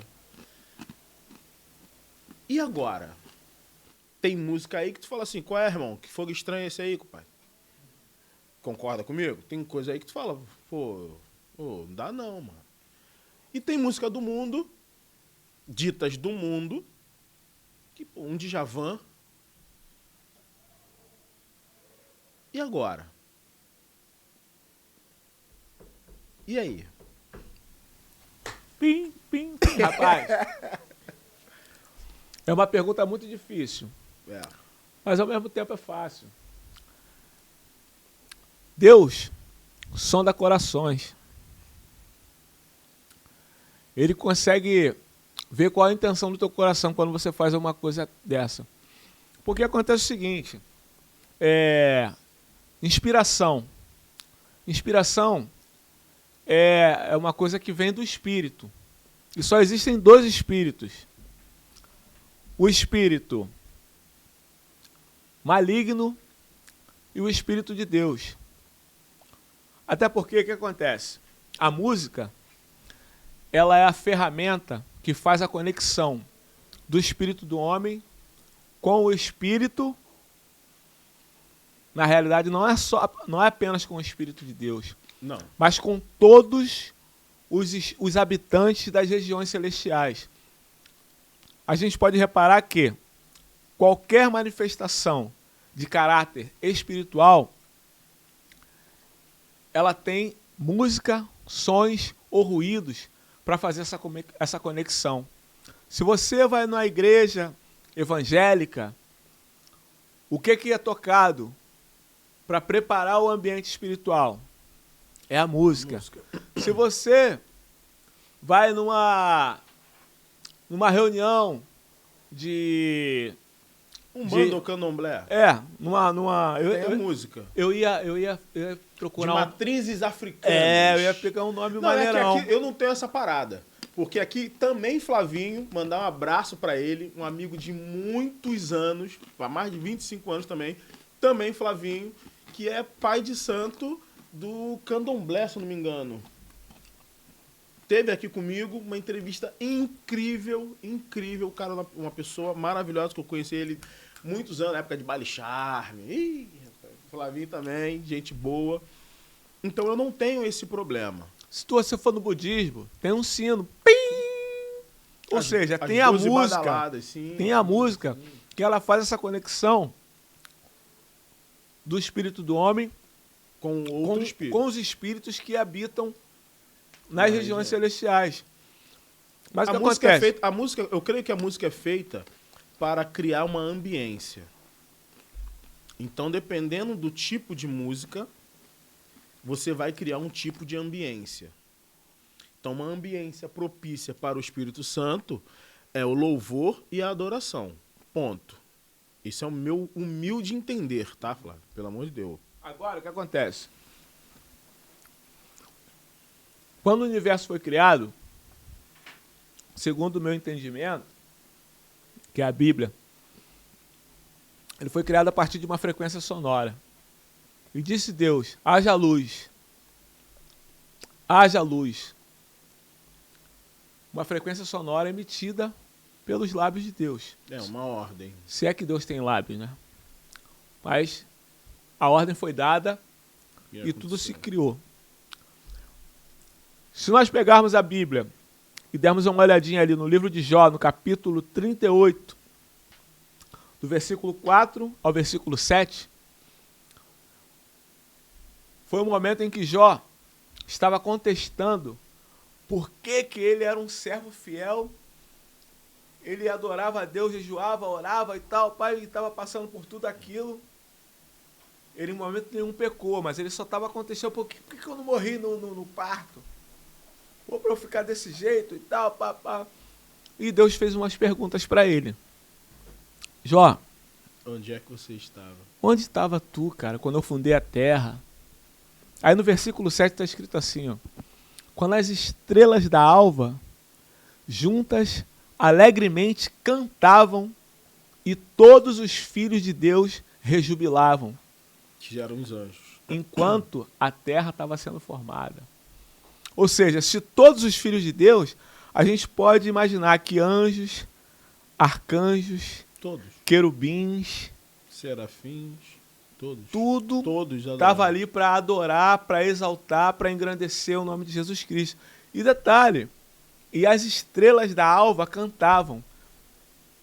[SPEAKER 1] E agora? Tem música aí que tu fala assim, qual é, irmão? Que fogo estranho é esse aí, compadre? Concorda comigo? Tem coisa aí que tu fala, pô, não dá não, mano. E tem música do mundo, ditas do mundo, que, pô, um Djavan. E agora? E aí?
[SPEAKER 2] Pim, pim, pim. Rapaz, é uma pergunta muito difícil, mas ao mesmo tempo é fácil. Deus sonda corações. Ele consegue ver qual é a intenção do teu coração quando você faz alguma coisa dessa. Porque acontece o seguinte, inspiração. Inspiração é uma coisa que vem do espírito. E só existem dois espíritos. O espírito maligno e o espírito de Deus. Até porque, o que acontece? A música, ela é a ferramenta que faz a conexão do espírito do homem com o espírito. Na realidade, não é apenas com o espírito de Deus,
[SPEAKER 1] Não.
[SPEAKER 2] mas com todos os habitantes das regiões celestiais. A gente pode reparar que qualquer manifestação de caráter espiritual, ela tem música, sons ou ruídos para fazer essa conexão. Se você vai numa igreja evangélica, o que é tocado para preparar o ambiente espiritual? É a música. Se você vai numa reunião de
[SPEAKER 1] Umbanda ou candomblé?
[SPEAKER 2] Tem
[SPEAKER 1] a música.
[SPEAKER 2] Eu ia procurar
[SPEAKER 1] de matrizes africanas.
[SPEAKER 2] Eu ia pegar um nome
[SPEAKER 1] Não,
[SPEAKER 2] maneirão.
[SPEAKER 1] é que aqui eu não tenho essa parada. Porque aqui também Flavinho, mandar um abraço pra ele, um amigo de muitos anos, há mais de 25 anos também Flavinho, que é pai de santo do candomblé, se eu não me engano. Teve aqui comigo uma entrevista incrível, o cara é uma pessoa maravilhosa, que eu conheci ele muitos anos, na época de Baile Charme. Ih, Flavinho também, gente boa. Então eu não tenho esse problema.
[SPEAKER 2] Se você for no budismo, tem um sino. Pim! Ou seja, tem a música. Tem a música que ela faz essa conexão do espírito do homem
[SPEAKER 1] com
[SPEAKER 2] os espíritos que habitam nas regiões celestiais. Mas o que acontece?
[SPEAKER 1] Eu creio que a música é feita para criar uma ambiência. Então, dependendo do tipo de música, você vai criar um tipo de ambiência. Então, uma ambiência propícia para o Espírito Santo é o louvor e a adoração. Ponto. Esse é o meu humilde entender, tá, Flávio? Pelo amor de Deus.
[SPEAKER 2] Agora, o que acontece? Quando o universo foi criado, segundo o meu entendimento, que é a Bíblia, ele foi criado a partir de uma frequência sonora. E disse Deus, haja luz. Haja luz. Uma frequência sonora emitida pelos lábios de Deus.
[SPEAKER 1] É uma ordem.
[SPEAKER 2] Se é que Deus tem lábios, né? Mas a ordem foi dada e tudo se criou. Se nós pegarmos a Bíblia e dermos uma olhadinha ali no livro de Jó, no capítulo 38, do versículo 4 ao versículo 7, foi o momento em que Jó estava contestando por que ele era um servo fiel, ele adorava a Deus, jejuava, orava e tal, pai, ele estava passando por tudo aquilo. ele em momento nenhum pecou, mas ele só estava acontecendo, por que eu não morri no parto? Ou para eu ficar desse jeito e tal, pá. E Deus fez umas perguntas para ele. Jó,
[SPEAKER 1] onde é que você estava?
[SPEAKER 2] Onde estava tu, cara, quando eu fundei a terra? Aí no versículo 7 está escrito assim, ó. Quando as estrelas da alva, juntas, alegremente cantavam e todos os filhos de Deus rejubilavam.
[SPEAKER 1] Que eram os anjos.
[SPEAKER 2] Enquanto a terra estava sendo formada. Ou seja, se todos os filhos de Deus, a gente pode imaginar que anjos, arcanjos,
[SPEAKER 1] todos,
[SPEAKER 2] querubins,
[SPEAKER 1] serafins,
[SPEAKER 2] todos estava ali para adorar, para exaltar, para engrandecer o nome de Jesus Cristo. E detalhe, e as estrelas da alva cantavam.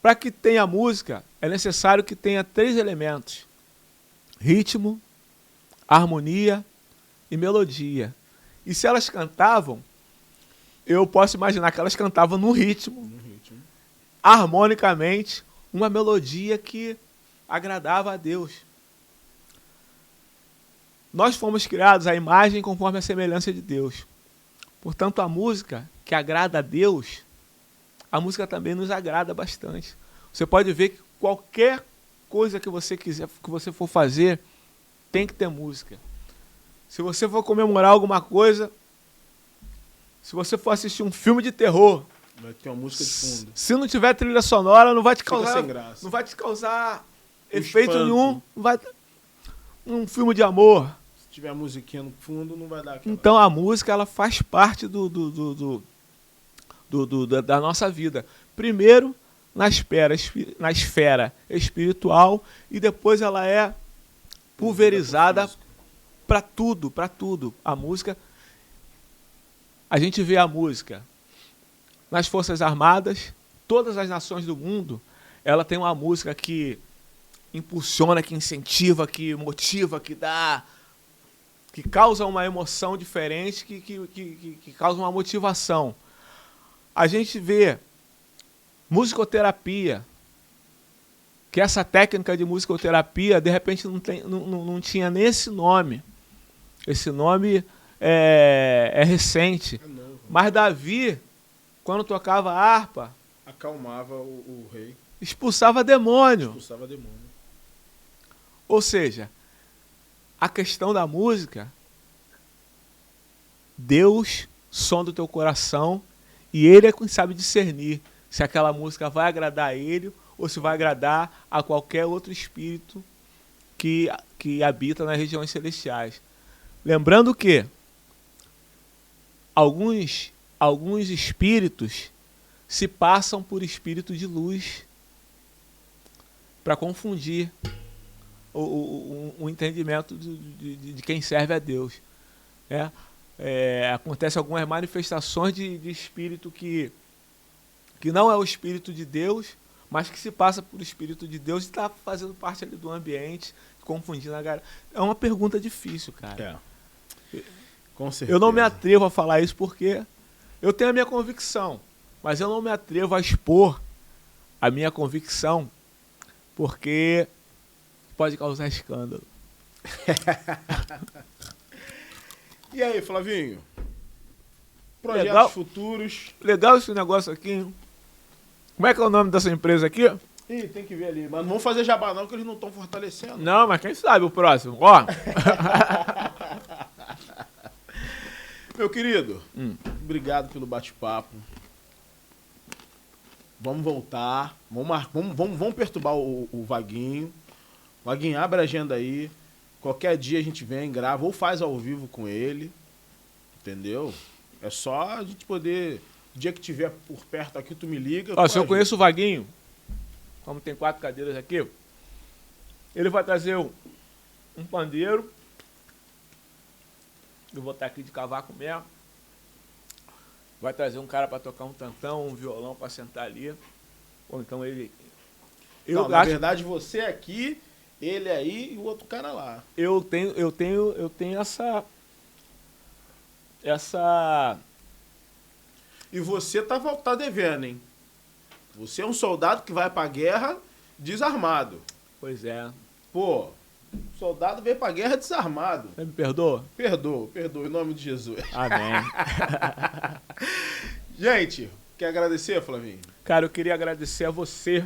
[SPEAKER 2] Para que tenha música, é necessário que tenha 3 elementos: ritmo, harmonia e melodia. E se elas cantavam, eu posso imaginar que elas cantavam no ritmo, harmonicamente, uma melodia que agradava a Deus. Nós fomos criados à imagem conforme a semelhança de Deus. Portanto, a música que agrada a Deus, a música também nos agrada bastante. Você pode ver que qualquer coisa que você quiser, que você for fazer, tem que ter música. Se você for comemorar alguma coisa, se você for assistir um filme de terror,
[SPEAKER 1] vai ter uma música de fundo.
[SPEAKER 2] Se não tiver trilha sonora, não vai te
[SPEAKER 1] Fica
[SPEAKER 2] causar,
[SPEAKER 1] sem graça.
[SPEAKER 2] não vai te causar efeito
[SPEAKER 1] espanto.
[SPEAKER 2] nenhum. Não vai, um filme de amor.
[SPEAKER 1] Se tiver a musiquinha no fundo, não vai dar aquela...
[SPEAKER 2] Então a música, ela faz parte da nossa vida. Primeiro na esfera espiritual e depois ela é pulverizada para tudo, para tudo. A música, a gente vê a música nas Forças Armadas, todas as nações do mundo, ela tem uma música que impulsiona, que incentiva, que motiva, que dá, que causa uma emoção diferente, que causa uma motivação. A gente vê musicoterapia, que essa técnica de musicoterapia, de repente, não tinha nem esse nome. Esse nome é recente.
[SPEAKER 1] É novo.
[SPEAKER 2] Mas Davi, quando tocava harpa,
[SPEAKER 1] acalmava o rei.
[SPEAKER 2] Expulsava demônio.
[SPEAKER 1] Expulsava demônio.
[SPEAKER 2] Ou seja, a questão da música, Deus sonda o teu coração e Ele é quem sabe discernir se aquela música vai agradar a Ele ou se vai agradar a qualquer outro espírito que habita nas regiões celestiais. Lembrando que alguns espíritos se passam por espírito de luz para confundir o entendimento de quem serve a Deus. Acontece algumas manifestações de espírito que não é o espírito de Deus, mas que se passa por espírito de Deus e está fazendo parte ali do ambiente, confundindo a galera. É uma pergunta difícil, cara.
[SPEAKER 1] Com certeza.
[SPEAKER 2] Eu não me atrevo a falar isso porque eu tenho a minha convicção, mas eu não me atrevo a expor a minha convicção porque pode causar escândalo.
[SPEAKER 1] E aí, Flavinho? Projetos
[SPEAKER 2] Legal.
[SPEAKER 1] futuros.
[SPEAKER 2] Legal esse negócio aqui, hein? Como é que é o nome dessa empresa aqui?
[SPEAKER 1] Ih, tem que ver ali. Mas não vamos fazer jabá não, que eles não estão fortalecendo.
[SPEAKER 2] Não, mas quem sabe o próximo. Ó.
[SPEAKER 1] Meu querido, obrigado pelo bate-papo. Vamos voltar. Vamos perturbar o Vaguinho. Vaguinho, abre a agenda aí. Qualquer dia a gente vem, grava ou faz ao vivo com ele. Entendeu? É só a gente poder... O dia que tiver por perto aqui, tu me liga.
[SPEAKER 2] Ó, se eu conheço o Vaguinho, como tem 4 cadeiras aqui, ele vai trazer um pandeiro. Eu vou estar aqui de cavaco mesmo. Vai trazer um cara para tocar um tantão, um violão para sentar ali. Ou então ele...
[SPEAKER 1] Na verdade, você aqui, ele aí e o outro cara lá.
[SPEAKER 2] Eu tenho essa...
[SPEAKER 1] E você tá devendo, hein? Você é um soldado que vai pra guerra desarmado.
[SPEAKER 2] Pois é.
[SPEAKER 1] Pô, Soldado veio pra guerra desarmado.
[SPEAKER 2] Você me perdoa?
[SPEAKER 1] Perdoa, em nome de Jesus.
[SPEAKER 2] Amém.
[SPEAKER 1] Gente, quer agradecer, Flavinho?
[SPEAKER 2] Cara, eu queria agradecer a você,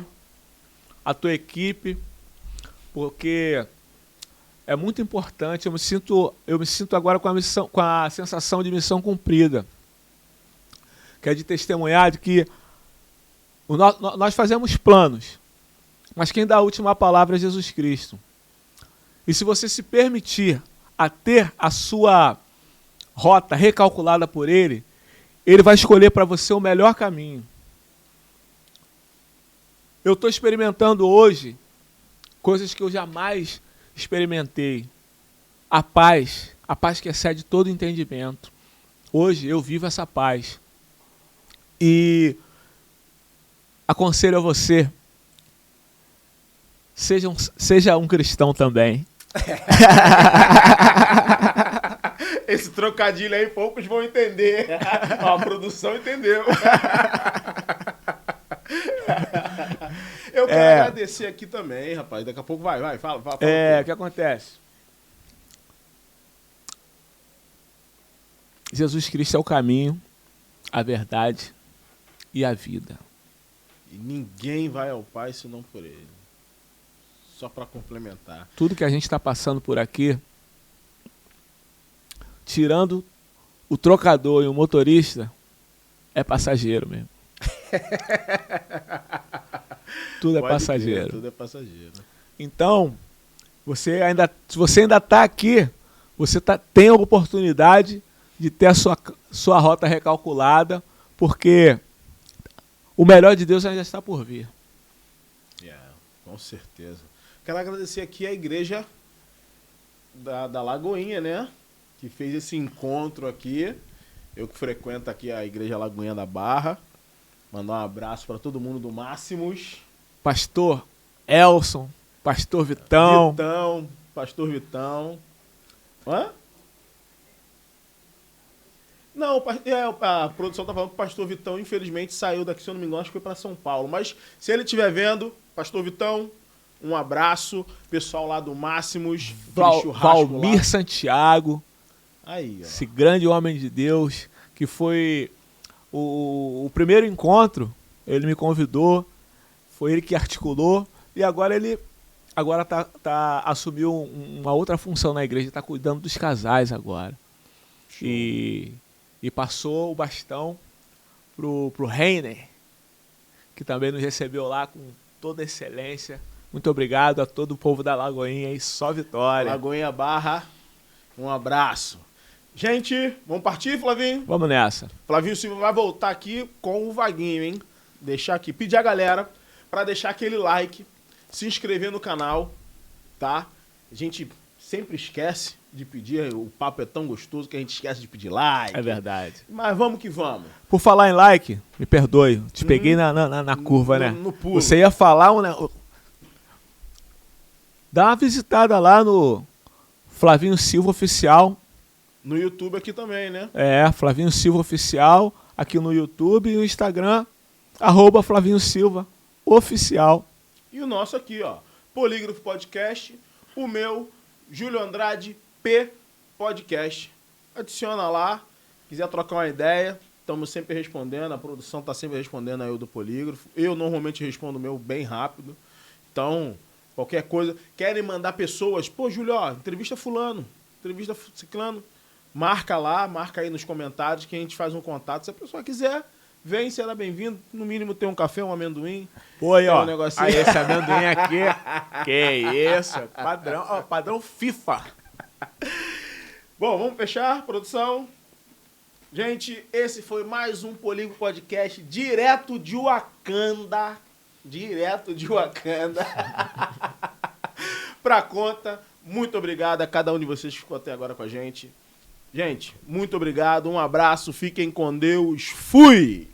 [SPEAKER 2] a tua equipe, porque é muito importante. Eu me sinto agora com a sensação de missão cumprida, que é de testemunhar de que nós fazemos planos, mas quem dá a última palavra é Jesus Cristo. E se você se permitir a ter a sua rota recalculada por Ele, Ele vai escolher para você o melhor caminho. Eu estou experimentando hoje coisas que eu jamais experimentei. A paz que excede todo entendimento. Hoje eu vivo essa paz. E aconselho a você, seja um cristão também.
[SPEAKER 1] Esse trocadilho aí poucos vão entender. Ó, a produção entendeu. Eu quero agradecer aqui também, rapaz. Daqui a pouco vai, fala.
[SPEAKER 2] O que acontece? Jesus Cristo é o caminho, a verdade e a vida.
[SPEAKER 1] E ninguém vai ao Pai senão por Ele. Só para complementar.
[SPEAKER 2] Tudo que a gente está passando por aqui, tirando o trocador e o motorista, é passageiro mesmo. Tudo é passageiro.
[SPEAKER 1] Tudo é passageiro.
[SPEAKER 2] Então, se você ainda está aqui, você tem a oportunidade de ter a sua rota recalculada, porque o melhor de Deus ainda está por vir.
[SPEAKER 1] Com certeza. Quero agradecer aqui a igreja da Lagoinha, né? Que fez esse encontro aqui. Eu que frequento aqui a igreja Lagoinha da Barra. Mandar um abraço para todo mundo do Máximos.
[SPEAKER 2] Pastor Elson, Pastor Vitão.
[SPEAKER 1] Pastor Vitão. Hã? Não, a produção tá falando que o Pastor Vitão, infelizmente, saiu daqui, se eu não me engano, acho que foi para São Paulo. Mas se ele estiver vendo, Pastor Vitão, um abraço. Pessoal lá do Máximos.
[SPEAKER 2] Valmir lá. Santiago.
[SPEAKER 1] Aí, ó.
[SPEAKER 2] Esse grande homem de Deus, que foi o primeiro encontro, ele me convidou, foi ele que articulou, e agora ele assumiu uma outra função na igreja, está cuidando dos casais agora. E passou o bastão pro Reiner, que também nos recebeu lá com toda excelência. Muito obrigado a todo o povo da Lagoinha e só vitória.
[SPEAKER 1] Lagoinha Barra, um abraço. Gente, vamos partir, Flavinho?
[SPEAKER 2] Vamos nessa.
[SPEAKER 1] Flavinho Silva vai voltar aqui com o Vaguinho, hein? Deixar aqui, pedir a galera para deixar aquele like, se inscrever no canal, tá? A gente sempre esquece de pedir, o papo é tão gostoso que a gente esquece de pedir like.
[SPEAKER 2] É verdade.
[SPEAKER 1] Mas vamos que vamos.
[SPEAKER 2] Por falar em like, me perdoe, te peguei na curva, né?
[SPEAKER 1] No pulo.
[SPEAKER 2] Você ia falar dá uma visitada lá no Flavinho Silva Oficial.
[SPEAKER 1] No YouTube aqui também, né?
[SPEAKER 2] Flavinho Silva Oficial, aqui no YouTube e no Instagram, @Flavinho Silva Oficial.
[SPEAKER 1] E o nosso aqui, ó, Polígrafo Podcast, o meu, Júlio Andrade P Podcast. Adiciona lá, quiser trocar uma ideia, estamos sempre respondendo, a produção está sempre respondendo aí o do Polígrafo. Eu normalmente respondo o meu bem rápido, então qualquer coisa, querem mandar pessoas, pô, Júlio, ó, entrevista fulano, entrevista ciclano, marca lá, marca aí nos comentários que a gente faz um contato. Se a pessoa quiser, vem, será bem-vindo. No mínimo tem um café, um amendoim.
[SPEAKER 2] Pô, aí, ó.
[SPEAKER 1] Aí,
[SPEAKER 2] esse amendoim aqui. Que isso? Padrão FIFA.
[SPEAKER 1] Bom, vamos fechar, produção. Gente, esse foi mais um Polígrafo Podcast direto de Wakanda. Pra conta. Muito obrigado a cada um de vocês que ficou até agora com a gente. Gente, muito obrigado, um abraço, fiquem com Deus, fui!